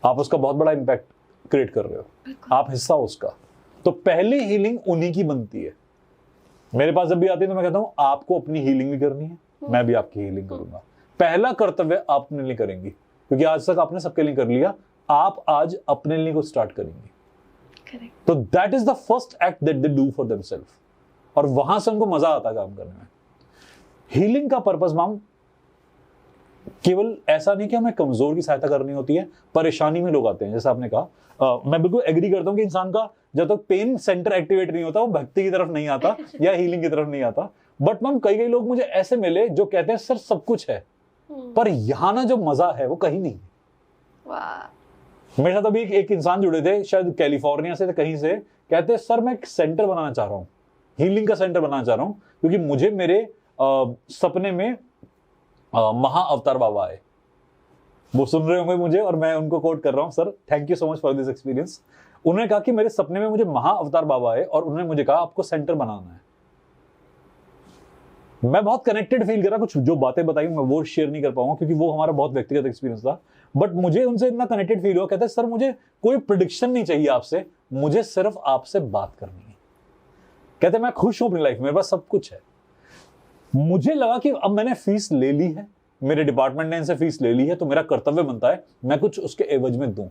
A: आप उसका बहुत बड़ा इंपैक्ट क्रिएट कर रहे हो, आप हिस्सा हो उसका। तो पहली हीलिंग उन्हीं की बनती है। मेरे पास जब भी आती है तो मैं कहता हूं आपको अपनी हीलिंग भी करनी है, मैं भी आपकी हीलिंग करूंगा। पहला कर्तव्य आप अपने लिए करेंगी, क्योंकि आज तक आपने सबके लिए कर लिया, आप आज अपने लिए को स्टार्ट करेंगे। तो that is the first act that they do for themselves, और वहां से उनको मजा आता है काम करने में। हीलिंग का पर्पस मैम केवल ऐसा नहीं कि हमें कमजोर की सहायता करनी होती है, परेशानी में लोग आते हैं, जैसा आपने कहा, मैं बिल्कुल एग्री करता हूं कि इंसान का जब तक पेन सेंटर एक्टिवेट नहीं होता वो भक्ति की तरफ नहीं आता या हीलिंग की तरफ नहीं आता। बट मैम कई लोग मुझे ऐसे मिले जो कहते हैं सर सब कुछ है, पर यहां ना जो मजा है वो कहीं नहीं। मेरे साथ अभी एक इंसान जुड़े थे, शायद कैलिफोर्निया से कहीं से, कहते हैं सर मैं एक सेंटर बनाना चाह रहा हूँ, हीलिंग का सेंटर बनाना चाह रहा हूँ, क्योंकि मुझे मेरे सपने में महा अवतार बाबा आए। वो सुन रहे होंगे मुझे और मैं उनको कोट कर रहा हूं, sir thank you so much for this experience. उन्होंने कहा कि मेरे सपने में मुझे महा अवतार बाबा आए और उन्होंने मुझे कहा आपको सेंटर बनाना है। मैं बहुत कनेक्टेड फील करा, कुछ जो बातें बताई मैं वो शेयर नहीं कर पाऊंगा क्योंकि वो हमारा बहुत व्यक्तिगत एक्सपीरियंस था, बट मुझे उनसे इतना कनेक्टेड फील हुआ। कहते सर मुझे कोई प्रेडिक्शन नहीं चाहिए आपसे, मुझे सिर्फ आपसे बात करनी है। कहते मैं खुश हूं अपनी लाइफ में, मेरे पास सब कुछ है। मुझे लगा कि अब मैंने फीस ले ली है, मेरे डिपार्टमेंट ने इनसे फीस ले ली है, तो मेरा कर्तव्य बनता है मैं कुछ उसके एवज में दूं।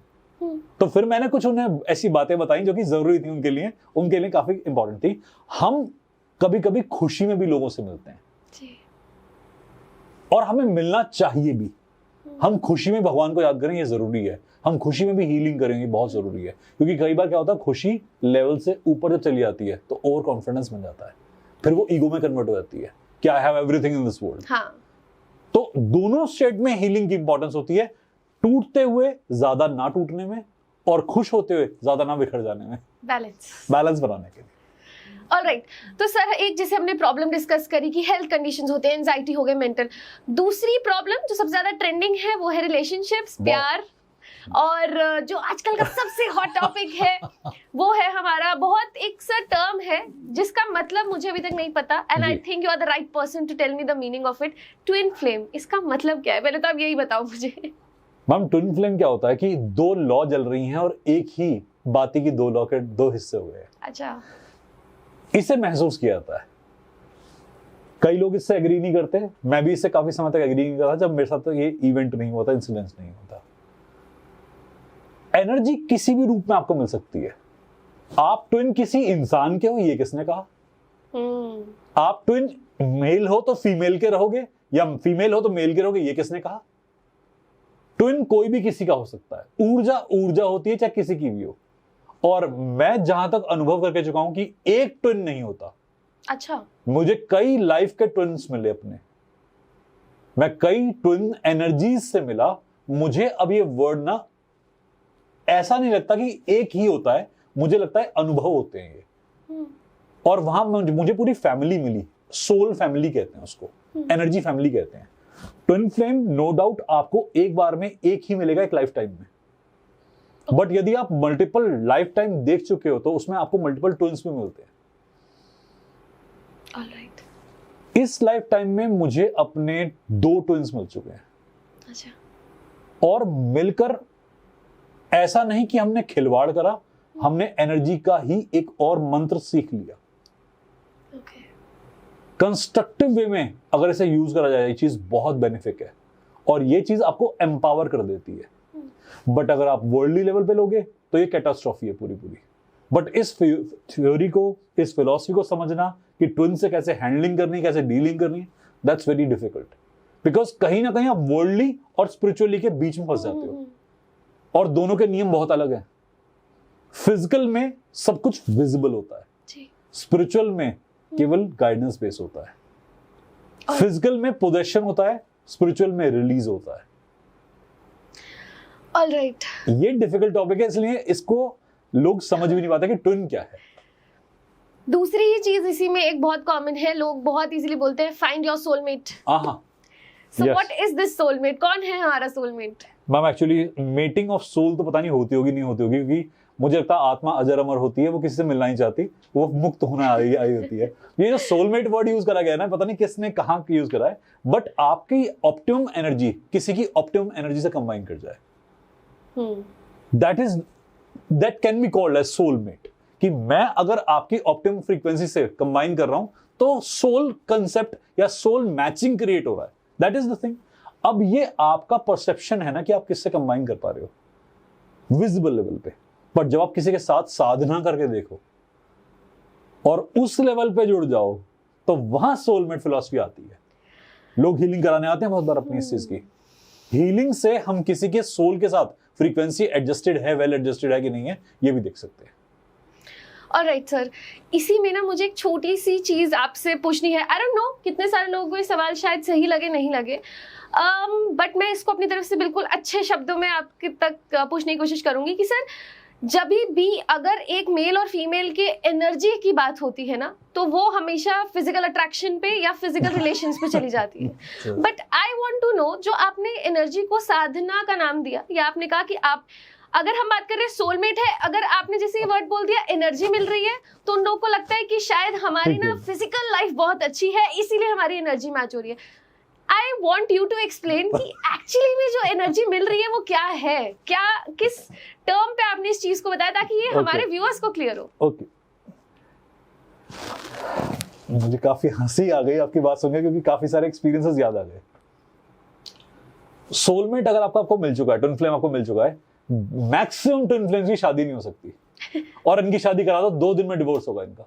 A: तो फिर मैंने कुछ उन्हें ऐसी बातें बताई जो कि जरूरी थी उनके लिए काफी इंपॉर्टेंट थी। हम कभी कभी खुशी में भी लोगों से मिलते हैं और हमें मिलना चाहिए भी। हम खुशी में भगवान को याद करें, ये जरूरी है। हम खुशी में भी हीलिंग करेंगे, बहुत जरूरी है, क्योंकि कई बार क्या होता है खुशी लेवल से ऊपर जब चली जाती है तो ओवर कॉन्फिडेंस बन जाता है, फिर वो ईगो में कन्वर्ट हो जाती है कि I have everything in this world. तो दोनों स्टेट में हीलिंग की इंपॉर्टेंस होती है, टूटते हुए ज्यादा ना टूटने में और खुश होते हुए ज्यादा ना बिखर जाने में, बैलेंस बनाने के लिए।
B: ऑलराइट, तो सर एक जैसे हमने प्रॉब्लम डिस्कस करी कि हेल्थ कंडीशंस होते हैं, एंजाइटी हो गए, मेंटल। दूसरी प्रॉब्लम जो सबसे ज्यादा ट्रेंडिंग है वो है रिलेशनशिप्स, प्यार, और जो आजकल का सबसे हॉट टॉपिक है वो है हमारा, बहुत एक सर टर्म है जिसका मतलब मुझे अभी तक नहीं पता, and I think you are the right person to tell me the meaning of it. Twin flame, इसका मतलब क्या है? पहले तो आप यही बताओ मुझे।
A: मैम ट्विन फ्लेम क्या होता है कि दो लॉ जल रही हैं और एक ही बाती की दो लॉ के दो हिस्से हो गए।
B: अच्छा,
A: इसे महसूस किया जाता है। कई लोग इससे एग्री नहीं करते, मैं भी इससे काफी समय तक एग्री नहीं करता जब मेरे साथ तो ये इवेंट नहीं होता, इंसिडेंस नहीं होता। एनर्जी किसी भी रूप में आपको मिल सकती है। आप ट्विन किसी इंसान के हो, ये किसने कहा? आप ट्विन मेल हो तो फीमेल के रहोगे, या फीमेल हो तो मेल के रहोगे, ये किसने कहा? ट्विन कोई भी किसी का हो सकता है। ऊर्जा होती है, चाहे किसी की भी हो। और मैं जहां तक अनुभव करके चुका हूं कि एक ट्विन नहीं होता।
B: अच्छा,
A: मुझे कई लाइफ के ट्विन्स मिले अपने, मैं कई ट्विन एनर्जीज से मिला। मुझे अब ये वर्ड ना ऐसा नहीं लगता कि एक ही होता है, मुझे लगता है अनुभव होते हैं ये। और वहां मुझे पूरी फैमिली मिली, सोल फैमिली कहते हैं उसको, एनर्जी फैमिली कहते हैं। ट्विन फ्लेम नो डाउट आपको एक बार में एक ही मिलेगा, एक लाइफ टाइम में। बट यदि आप मल्टीपल लाइफ टाइम देख चुके हो तो उसमें आपको मल्टीपल ट्विन्स भी मिलते हैं।
B: ऑलराइट,
A: इस लाइफ टाइम में मुझे अपने 2 ट्विन्स मिल चुके हैं।
B: अच्छा,
A: और मिलकर ऐसा नहीं कि हमने खिलवाड़ करा, हमने एनर्जी का ही एक और मंत्र सीख लिया।
B: ओके,
A: कंस्ट्रक्टिव वे में अगर इसे यूज करा जाए, ये चीज बहुत बेनिफिक है और ये चीज आपको एम्पावर कर देती है। बट अगर आप वर्ल्डली लेवल पे लोगे तो ये कैटास्ट्रॉफी है पूरी। बट इस थ्योरी को, इस फिलॉसफी को समझना कि ट्विन से कैसे हैंडलिंग करनी, कैसे डीलिंग करनी, दैट्स वेरी डिफिकल्ट, बिकॉज कहीं ना कहीं आप वर्ल्डली और स्पिरिचुअली के बीच में फंस जाते हो और दोनों के नियम बहुत अलग हैं। फिजिकल में सब कुछ विजिबल होता है, स्पिरिचुअल में केवल गाइडेंस बेस होता है। फिजिकल में पोजेशन होता है, स्पिरिचुअल में रिलीज होता है।
B: ऑलराइट,
A: ये डिफिकल्ट टॉपिक है, इसलिए इसको लोग समझ भी नहीं पाते कि ट्विन क्या है।
B: दूसरी ही चीज इसी में एक बहुत कॉमन है, लोग बहुत इजीली बोलते हैं find your soulmate. So what is this soulmate? कौन है हमारा soulmate?
A: Ma'am actually mating of soul तो पता नहीं होती होगी नहीं होती होगी, क्योंकि मुझे लगता है आत्मा अजर अमर होती है, वो किसी से मिलना नहीं चाहती, वो मुक्त होना आई होती है। ये जो सोलमेट वर्ड यूज करा गया है ना, पता नहीं किसने कहाँ यूज करा है, बट आपकी ऑप्टिमम एनर्जी किसी की ऑप्टिमम एनर्जी से कंबाइन कर जाए, that can be called as soulmate. कि मैं अगर आपकी ऑप्टिमम फ्रीक्वेंसी से कंबाइन कर रहा हूं तो सोल कंसेप्ट या सोल मैचिंग क्रिएट हो रहा है, दैट इज द थिंग। अब ये आपका परसेप्शन है ना कि आप किससे कंबाइन कर पा रहे हो विजिबल लेवल पे, बट जब आप किसी के साथ साधना करके देखो और उस लेवल पे जुड़ जाओ तो वहां सोलमेट फिलॉसफी आती है। लोग हीलिंग कराने आते हैं बहुत बार अपनी इस चीज की। हीलिंग से हम किसी के सोल के साथ फ्रीक्वेंसी एडजस्टेड है, वेल एडजस्टेड है कि नहीं है, ये भी देख सकते हैं।
B: ऑलराइट सर, इसी में ना मुझे एक छोटी सी चीज आपसे पूछनी है। आई डोंट नो कितने सारे लोगों को ये सवाल शायद सही लगे नहीं लगे, बट मैं इसको अपनी तरफ से बिल्कुल अच्छे शब्दों में आपके तक पूछने की कोशिश करूंगी कि सर, जब भी अगर एक मेल और फीमेल के एनर्जी की बात होती है ना, तो वो हमेशा फिजिकल अट्रैक्शन पे या फिजिकल रिलेशंस पे चली जाती है। But I want to know, जो आपने एनर्जी को साधना का नाम दिया, या आपने कहा कि आप, अगर हम बात कर रहे हैं सोलमेट है, अगर आपने जैसे ये वर्ड बोल दिया एनर्जी मिल रही है, तो उन लोगों को लगता है कि शायद हमारी ना फिजिकल लाइफ बहुत अच्छी है, इसीलिए हमारी एनर्जी मैच हो रही है। I want you to explain कि एक्चुअली में जो एनर्जी मिल रही है वो क्या है, क्या किस टर्म पे आपने इस चीज को बताया, ताकि ये हमारे व्यूअर्स को क्लियर हो।
A: ओके, मुझे काफी हंसी आ गई आपकी बात सुनकर, क्योंकि काफी सारे एक्सपीरियंसेस याद आ गए। सोलमेट अगर आपको मिल चुका है, ट्विन फ्लेम आपको मिल चुका है, मैक्सिमम ट्विन फ्लेम्स की शादी नहीं हो सकती, और इनकी शादी करा दो 2 दिन में डिवोर्स होगा इनका,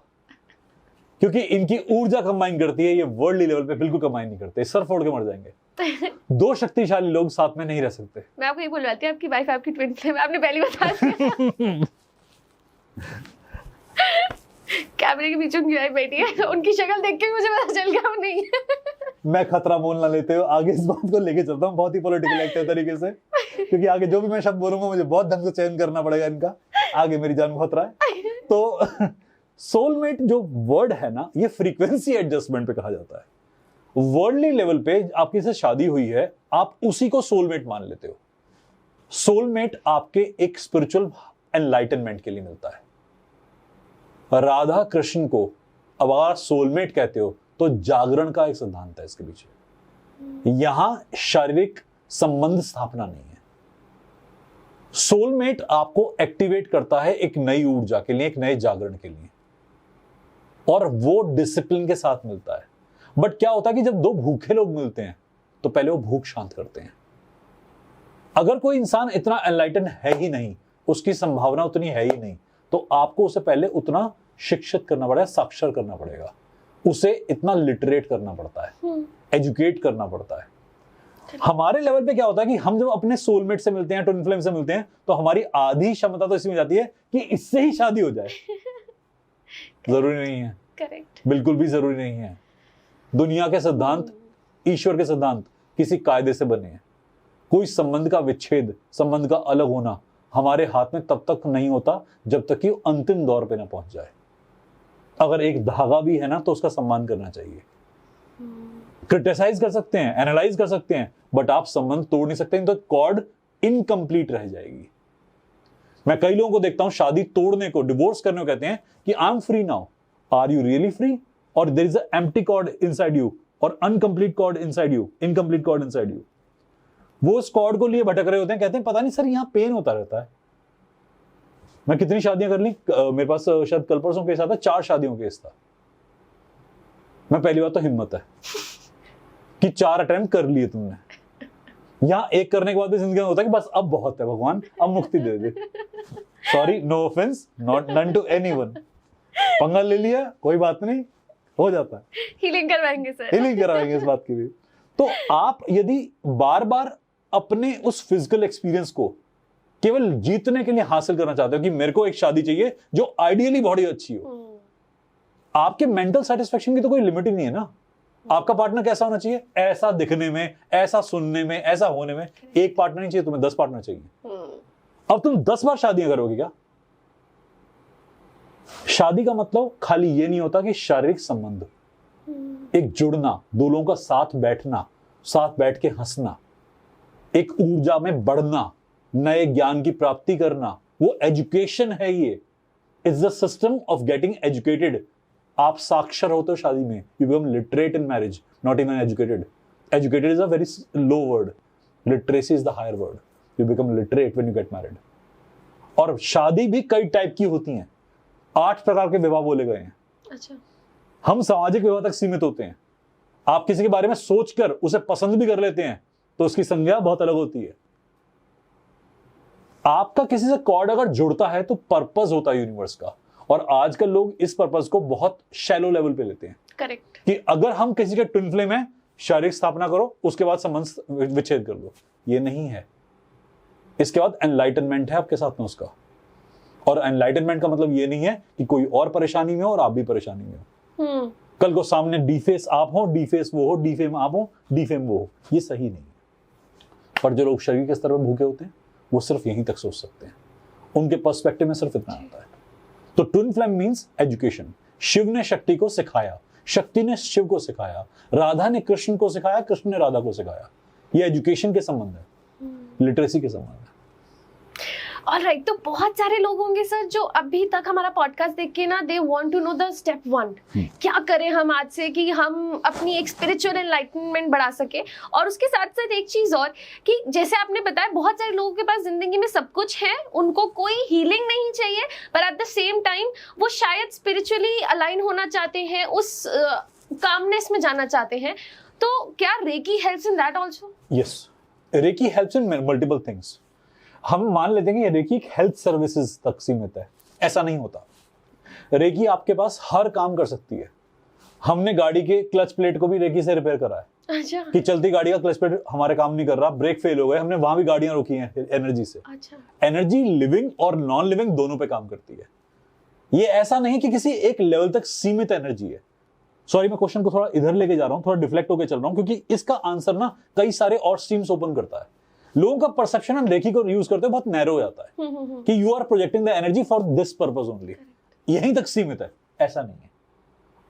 A: क्योंकि इनकी ऊर्जा कंबाइन करती है, ये वर्ल्डली लेवल पे बिल्कुल कंबाइन नहीं करते, सर फोड़ के मर जाएंगे। 2 शक्तिशाली लोग साथ में नहीं रह सकते।
B: मैं आपको ये बोल रही थी, आपकी वाइफ आपकी ट्विन फ्लेम, आपने पहले बता दिया। कैमरे के बीच उनकी वाइफ बैठी है, उनकी शक्ल देख के मुझे पता चल गया वो नहीं है।
A: मैं खतरा मोल ना लेते हो, आगे इस बात को लेके चलता हूँ बहुत ही पॉलिटिकल एक्टिव तरीके से, क्योंकि आगे जो भी मैं शब्द बोलूंगा मुझे बहुत ढंग से चयन करना पड़ेगा इनका, आगे मेरी जान को खतरा है। तो सोलमेट जो वर्ड है ना, ये फ्रीक्वेंसी एडजस्टमेंट पे कहा जाता है। वर्ल्डली लेवल पे आपकी से शादी हुई है, आप उसी को सोलमेट मान लेते हो। सोलमेट आपके एक स्पिरिचुअल एनलाइटनमेंट के लिए मिलता है। राधा कृष्ण को अब अगर सोलमेट कहते हो तो जागरण का एक सिद्धांत है इसके पीछे, यहां शारीरिक संबंध स्थापना नहीं है। सोलमेट आपको एक्टिवेट करता है एक नई ऊर्जा के लिए, एक नए जागरण के लिए, और वो डिसिप्लिन के साथ मिलता है। बट क्या होता है कि जब 2 भूखे लोग मिलते हैं तो पहले वो भूख शांत करते हैं। अगर कोई इंसान इतना एनलाइटन है ही नहीं, उसकी संभावना उतनी है ही नहीं, तो आपको उसे पहले उतना शिक्षित करना पड़ेगा, साक्षर करना पड़ेगा, उसे इतना लिटरेट करना पड़ता है, एजुकेट करना पड़ता है। हमारे लेवल पे क्या होता है कि हम जब अपने सोलमेट से मिलते हैं, ट्विन फ्लेम से मिलते हैं, तो हमारी आधी क्षमता तो इसमें जाती है कि इससे ही शादी हो जाए। जरूरी नहीं है,
B: करेक्ट,
A: बिल्कुल भी जरूरी नहीं है। दुनिया के सिद्धांत, ईश्वर के सिद्धांत किसी कायदे से बने हैं। कोई संबंध का विच्छेद, संबंध का अलग होना हमारे हाथ में तब तक नहीं होता जब तक कि वो अंतिम दौर पे ना पहुंच जाए। अगर एक धागा भी है ना तो उसका सम्मान करना चाहिए। क्रिटिसाइज कर सकते हैं, एनालाइज कर सकते हैं, बट आप संबंध तोड़ नहीं सकते, तो कॉर्ड इनकम्प्लीट रह जाएगी। मैं कई लोगों को देखता हूं शादी तोड़ने को, डिवोर्स करने को कहते हैं कि I am free now. Are you really free? और there is a empty cord inside you, और incomplete cord inside you, incomplete cord inside you. वो उस कॉर्ड को लिए भटक रहे होते हैं, कहते हैं पता नहीं सर यहां पेन होता रहता है। मैं कितनी शादियां कर ली, मेरे पास शायद कल परसों केस आता, 4 शादियों केस था। मैं पहली बार तो हिम्मत है कि 4 अटेम्प्ट कर लिए तुमने। यहां एक करने के बाद भी जिंदगी में होता है कि बस अब बहुत है भगवान, अब मुक्ति दे दे। Sorry, no offence, not none to anyone. पंगा ले लिया, कोई बात नहीं, हो जाता है।
B: हीलिंग करवाएंगे सर,
A: हीलिंग करवाएंगे इस बात की भी। तो आप यदि बार बार अपने उस फिजिकल एक्सपीरियंस को केवल जीतने के लिए हासिल करना चाहते हो कि मेरे को एक शादी चाहिए जो आइडियली बॉडी अच्छी हो। आपके मेंटल सेटिस्फेक्शन की तो कोई लिमिट ही नहीं है ना। आपका पार्टनर कैसा होना चाहिए? ऐसा दिखने में, ऐसा सुनने में, ऐसा होने में। एक पार्टनर नहीं चाहिए तुम्हें, 10 पार्टनर चाहिए। अब तुम 10 बार शादियां करोगे क्या? शादी का मतलब खाली ये नहीं होता कि शारीरिक संबंध, एक जुड़ना, दो लोगों का साथ बैठना, साथ बैठ के हंसना, एक ऊर्जा में बढ़ना, नए ज्ञान की प्राप्ति करना, वो एजुकेशन है। ये is the system of getting educated. आप साक्षर होते हो शादी में, you become literate in marriage, not even educated. Educated is a very low word, literacy is the higher word. You become literate when you get married. और शादी भी कई टाइप की होती हैं, 8 प्रकार के विवाह बोले गए हैं।
B: अच्छा।
A: हम सामाजिक विवाह तक सीमित होते हैं। आप किसी के बारे में सोचकर उसे पसंद भी कर लेते हैं तो उसकी संज्ञा बहुत अलग होती है। आपका किसी से कॉर्ड अगर जुड़ता है तो पर्पस होता है यूनिवर्स का, और आजकल लोग इस पर्पस को बहुत शैलो लेवल पे लेते हैं।
B: करेक्ट।
A: कि अगर हम किसी के ट्विन फ्लेम में शारीरिक स्थापना करो, उसके बाद संबंध विच्छेद कर दो, ये नहीं है। इसके बाद एनलाइटनमेंट है आपके साथ में उसका। और एनलाइटनमेंट का मतलब ये नहीं है कि कोई और परेशानी में हो और आप भी परेशानी में हो। कल को सामने डीफेस आप हो, डीफेस वो हो, डीफेम आप हो, डीफेम वो हो, ये सही नहीं है। पर जो लोग शरीर के स्तर पर भूखे होते हैं वो सिर्फ यहीं तक सोच सकते हैं, उनके पर्सपेक्टिव में सिर्फ इतना आता है। तो twin flame means education. Shiv ने शक्ति को सिखाया, शक्ति ने शिव को सिखाया, राधा ने कृष्ण को सिखाया, कृष्ण ने राधा को सिखाया। ये एजुकेशन के संबंध है, लिटरेसी के संबंध है।
B: ऑलराइट, तो बहुत सारे लोग होंगे सर जो अभी तक हमारा पॉडकास्ट देख के ना they want to know the step 1, क्या करें हम आज से कि हम अपनी एक स्पिरिचुअल एनलाइटनमेंट बढ़ा सके। और उसके साथ साथ एक चीज और कि जैसे आपने बताया बहुत सारे लोगों के पास जिंदगी में सब कुछ है, उनको कोई हीलिंग नहीं चाहिए, पर एट द सेम टाइम वो शायद स्पिरिचुअली अलाइन होना चाहते हैं, उस कामनेस में जाना चाहते हैं। तो क्या Reiki helps in that also?
A: Yes, Reiki helps in multiple things. हम मान लेते हैं कि रेकी हेल्थ सर्विसेज तक सीमित है, ऐसा नहीं होता। रेकी आपके पास हर काम कर सकती है। हमने गाड़ी के क्लच प्लेट को भी रेकी से रिपेयर करा है।
B: अच्छा।
A: कि चलती गाड़ी का क्लच प्लेट हमारे काम नहीं कर रहा, ब्रेक फेल हो गए, हमने वहां भी गाड़ियां रोकी हैं एनर्जी से।
B: अच्छा।
A: एनर्जी लिविंग और नॉन लिविंग दोनों पे काम करती है। ये ऐसा नहीं कि किसी एक लेवल तक सीमित एनर्जी है। सॉरी, मैं क्वेश्चन को थोड़ा इधर लेके जा रहा हूं, थोड़ा डिफ्लेक्ट होकर चल रहा हूं, क्योंकि इसका आंसर ना कई सारे और स्ट्रीम्स ओपन करता है। लोगों का परसेप्शन हम रेकी को यूज करते हैं बहुत नैरो हो जाता है कि you are projecting the energy for this purpose only, यहीं तक सीमित है। ऐसा नहीं है।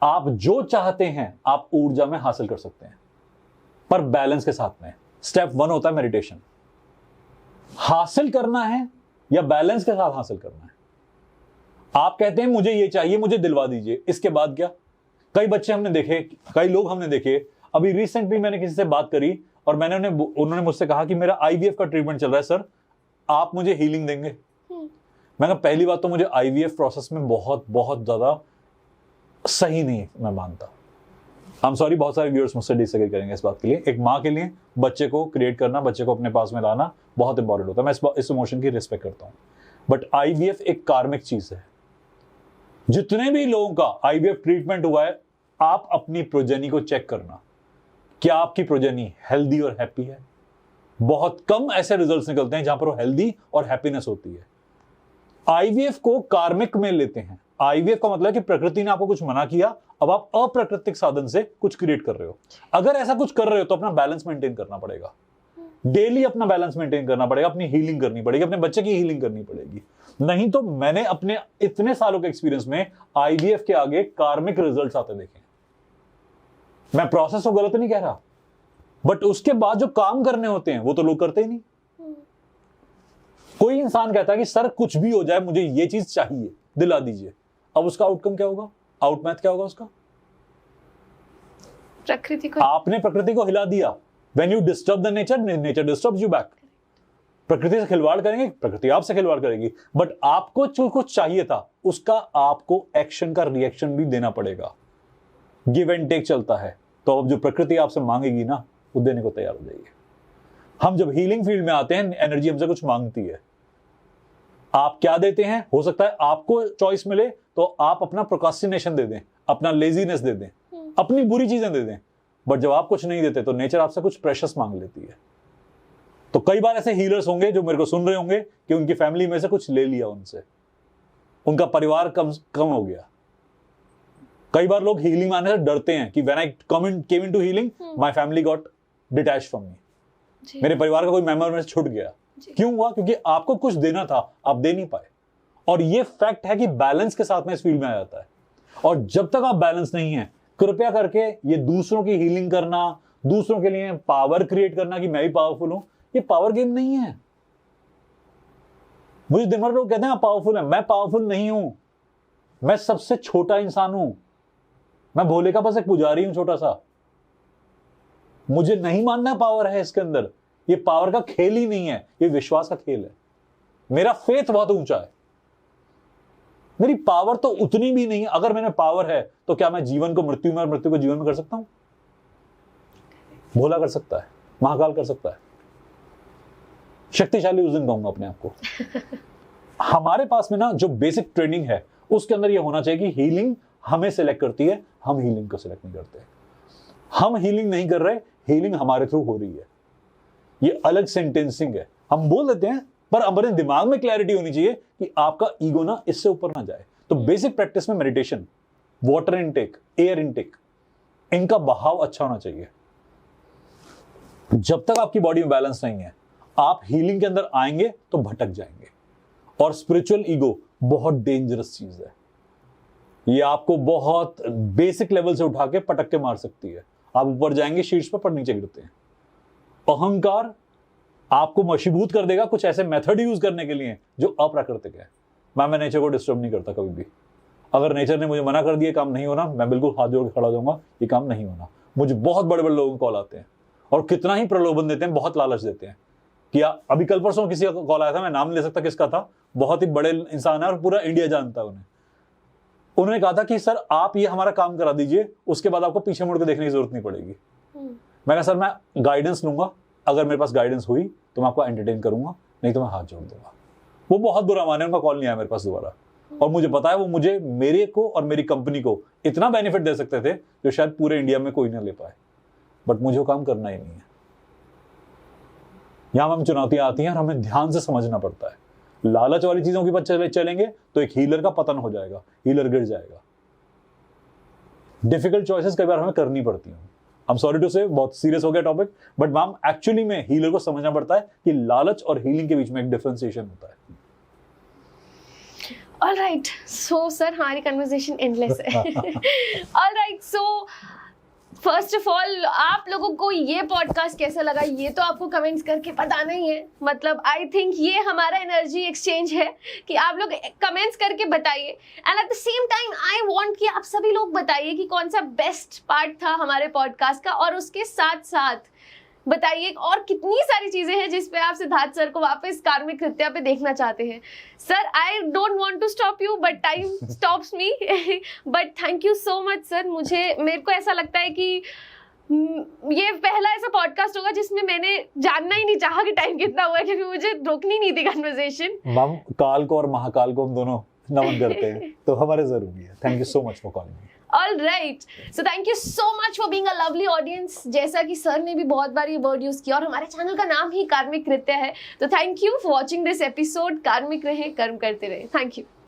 A: आप जो चाहते हैं आप ऊर्जा में हासिल कर सकते हैं, पर बैलेंस के साथ में। स्टेप 1 होता है मेडिटेशन। हासिल करना है या बैलेंस के साथ हासिल करना है? आप कहते हैं मुझे ये चाहिए, मुझे दिलवा दीजिए, इसके बाद क्या? कई बच्चे हमने देखे, कई लोग हमने देखे। अभी रिसेंटली मैंने किसी से बात करी और उन्होंने मुझसे कहा कि मेरा आईवीएफ का ट्रीटमेंट चल रहा है सर, आप मुझे हीलिंग देंगे? मैं कहा पहली बात तो मुझे आईवीएफ प्रोसेस में बहुत बहुत ज्यादा सही नहीं मैं मानता। आई एम सॉरी, बहुत सारे व्यूअर्स मुझसे डिसएग्री करेंगे इस बात के लिए। एक माँ के लिए बच्चे को क्रिएट करना, बच्चे को अपने पास में लाना बहुत इंपॉर्टेंट होता है। मैं इस इमोशन की रिस्पेक्ट करता हूं, बट आईवीएफ एक कार्मिक चीज है। जितने भी लोगों का आईवीएफ ट्रीटमेंट हुआ है, आप अपनी प्रोजेनी को चेक करना, क्या आपकी प्रोजेनी हेल्दी और हैप्पी है? बहुत कम ऐसे रिजल्ट्स निकलते हैं जहां पर वो हेल्दी और हैप्पीनेस होती है। आईवीएफ को कार्मिक में लेते हैं। आईवीएफ का मतलब है कि प्रकृति ने आपको कुछ मना किया, अब आप अप्राकृतिक साधन से कुछ क्रिएट कर रहे हो। अगर ऐसा कुछ कर रहे हो तो अपना बैलेंस मेंटेन करना पड़ेगा, डेली अपना बैलेंस मेंटेन करना पड़ेगा, अपनी हीलिंग करनी पड़ेगी, अपने बच्चे की हीलिंग करनी पड़ेगी। नहीं तो मैंने अपने इतने सालों के एक्सपीरियंस में आईवीएफ के आगे कार्मिक रिजल्ट्स आते देखे। मैं प्रोसेस को गलत नहीं कह रहा, बट उसके बाद जो काम करने होते हैं वो तो लोग करते ही नहीं। कोई इंसान कहता है कि सर कुछ भी हो जाए मुझे ये चीज चाहिए, दिला दीजिए। अब उसका आउटकम क्या होगा? आउटमैथ क्या होगा उसका?
B: प्रकृति को,
A: आपने प्रकृति को हिला दिया। When you disturb the nature, nature disturbs you back. प्रकृति से खिलवाड़ करेंगे, प्रकृति आपसे खिलवाड़ करेगी। बट आपको जो कुछ चाहिए था उसका आपको एक्शन का रिएक्शन भी देना पड़ेगा। गिव एंड टेक चलता है, तो अब जो प्रकृति आपसे मांगेगी ना वो देने को तैयार हो जाइए। हम जब हीलिंग फील्ड में आते हैं, एनर्जी हमसे कुछ मांगती है। आप क्या देते हैं? हो सकता है आपको चॉइस मिले तो आप अपना प्रोक्रास्टिनेशन दे दें, अपना लेजीनेस दे दें, अपनी बुरी चीजें दे दें। बट जब आप कुछ नहीं देते तो नेचर आपसे कुछ प्रेशियस मांग लेती है। तो कई बार ऐसे हीलर्स होंगे जो मेरे को सुन रहे होंगे कि उनकी फैमिली में से कुछ ले लिया उनसे, उनका परिवार कम हो गया। कई बार लोग हीलिंग आने से डरते हैं कि when I came into healing my family got detached from me, मेरे परिवार का कोई मेंबर में से छूट गया। क्यों हुआ? क्योंकि आपको कुछ देना था, आप दे नहीं पाए। और ये फैक्ट है कि बैलेंस के साथ में इस फील्ड में आ जाता है। और जब तक आप बैलेंस नहीं है, कृपया करके ये दूसरों की हीलिंग करना, दूसरों के लिए पावर क्रिएट करना कि मैं भी पावरफुल हूं, ये पावर गेम नहीं है। मुझे दिन भर लोग कहते हैं आप पावरफुल हैं, मैं पावरफुल नहीं हूं। मैं सबसे छोटा इंसान हूं, मैं भोले का बस एक पुजारी हूं, छोटा सा। मुझे नहीं मानना पावर है इसके अंदर। ये पावर का खेल ही नहीं है, ये विश्वास का खेल है। मेरा फेथ बहुत ऊंचा है। मेरी पावर तो उतनी भी नहीं है। अगर मैंने पावर है तो क्या मैं जीवन को मृत्यु में और मृत्यु को जीवन में कर सकता हूं? भोला कर सकता है, महाकाल कर सकता है, शक्तिशाली उस दिन कहूंगा अपने आप को। हमारे पास में ना जो बेसिक ट्रेनिंग है उसके अंदर ये होना चाहिए कि हीलिंग हमें सिलेक्ट करती है, हम हीलिंग को सिलेक्ट नहीं करते। हम हीलिंग नहीं कर रहे, हीलिंग हमारे थ्रू हो रही है। ये अलग सेंटेंसिंग है, हम बोल देते हैं, पर हमारे दिमाग में क्लैरिटी होनी चाहिए कि आपका ईगो ना इससे ऊपर ना जाए। तो बेसिक प्रैक्टिस में meditation, water intake, air intake, इनका बहाव अच्छा होना चाहिए। जब तक आपकी बॉडी में बैलेंस नहीं है, आप हीलिंग के अंदर आएंगे तो भटक जाएंगे। और स्पिरिचुअल ईगो बहुत डेंजरस चीज है। ये आपको बहुत बेसिक लेवल से उठा के पटक के मार सकती है। आप ऊपर जाएंगे शीर्ष पर नीचे गिरते हैं। अहंकार आपको वशीभूत कर देगा कुछ ऐसे मेथड यूज करने के लिए जो अप्राकृतिक है। मैं नेचर को डिस्टर्ब नहीं करता कभी भी। अगर नेचर ने मुझे मना कर दिया काम नहीं होना, मैं बिल्कुल हाथ जोड़ के खड़ा हो जाऊंगा, ये काम नहीं होना। मुझे बहुत बड़े बड़े लोगों को कॉल आते हैं और कितना ही प्रलोभन देते हैं, बहुत लालच देते हैं कि अभी कल परसों किसी का कॉल आया था, मैं नाम नहीं ले सकता किसका था, बहुत ही बड़े इंसान है और पूरा इंडिया जानता है उन्हें। उन्होंने कहा था कि सर आप ये हमारा काम करा दीजिए, उसके बाद आपको पीछे मुड़ के देखने की जरूरत नहीं पड़ेगी। मैं कहा सर मैं गाइडेंस लूंगा, अगर मेरे पास गाइडेंस हुई तो मैं आपको एंटरटेन करूंगा, नहीं तो मैं हाथ जोड़ दूंगा। वो बहुत बुरा माने, उनका कॉल नहीं आया मेरे पास दोबारा। और मुझे पता है वो मुझे, मेरे को और मेरी कंपनी को इतना बेनिफिट दे सकते थे जो शायद पूरे इंडिया में कोई ना ले पाए। बट मुझे वो काम करना ही नहीं है। यहां हमें चुनौतियां आती हैं और हमें ध्यान से समझना पड़ता है। लालच वाली चीजों के पीछे चलेंगे तो एक हीलर का पतन हो जाएगा, हीलर गिर जाएगा। डिफिकल्ट चॉइसेस कई बार हमें करनी पड़ती हैं। I'm sorry to say, बहुत सीरियस हो गया टॉपिक, बट मैम एक्चुअली में हीलर को समझना पड़ता है कि लालच और हीलिंग के बीच में एक डिफरेंशिएशन होता है।
B: All right, so सर हमारी कन्वर्सेशन एंडलेस है। All right, so first of all आप लोगों को ये पॉडकास्ट कैसा लगा ये तो आपको कमेंट्स करके बताना ही है। मतलब आई थिंक ये हमारा एनर्जी एक्सचेंज है कि आप लोग कमेंट्स करके बताइए। And eight the same time I want कि आप सभी लोग बताइए कि कौन सा बेस्ट पार्ट था हमारे पॉडकास्ट का, और उसके साथ साथ बताइए और कितनी सारी चीजें हैं जिस पे आप सिद्धार्थ सर को वापस कार्मिक कृत्या पे देखना चाहते हैं। Sir I don't want to stop you but time stops me, but thank you so much sir. मेरे को ऐसा लगता है कि ये पहला ऐसा पॉडकास्ट होगा जिसमें मैंने जानना ही नहीं चाहा कि टाइम कितना हुआ है, क्योंकि मुझे रोकनी नहीं थी कन्वर्सेशन।
A: मैम काल को और महाकाल को हम दोनों नमन करते हैं तो हमारे जरूरी है। Thank you so much for calling me.
B: All right, so thank you so much for being a lovely audience। जैसा कि सर ने भी बहुत बार ये वर्ड यूज किया और हमारे चैनल का नाम ही कार्मिक कृत्य है, तो thank you for watching this episode. कार्मिक रहे, कर्म करते रहे। Thank you.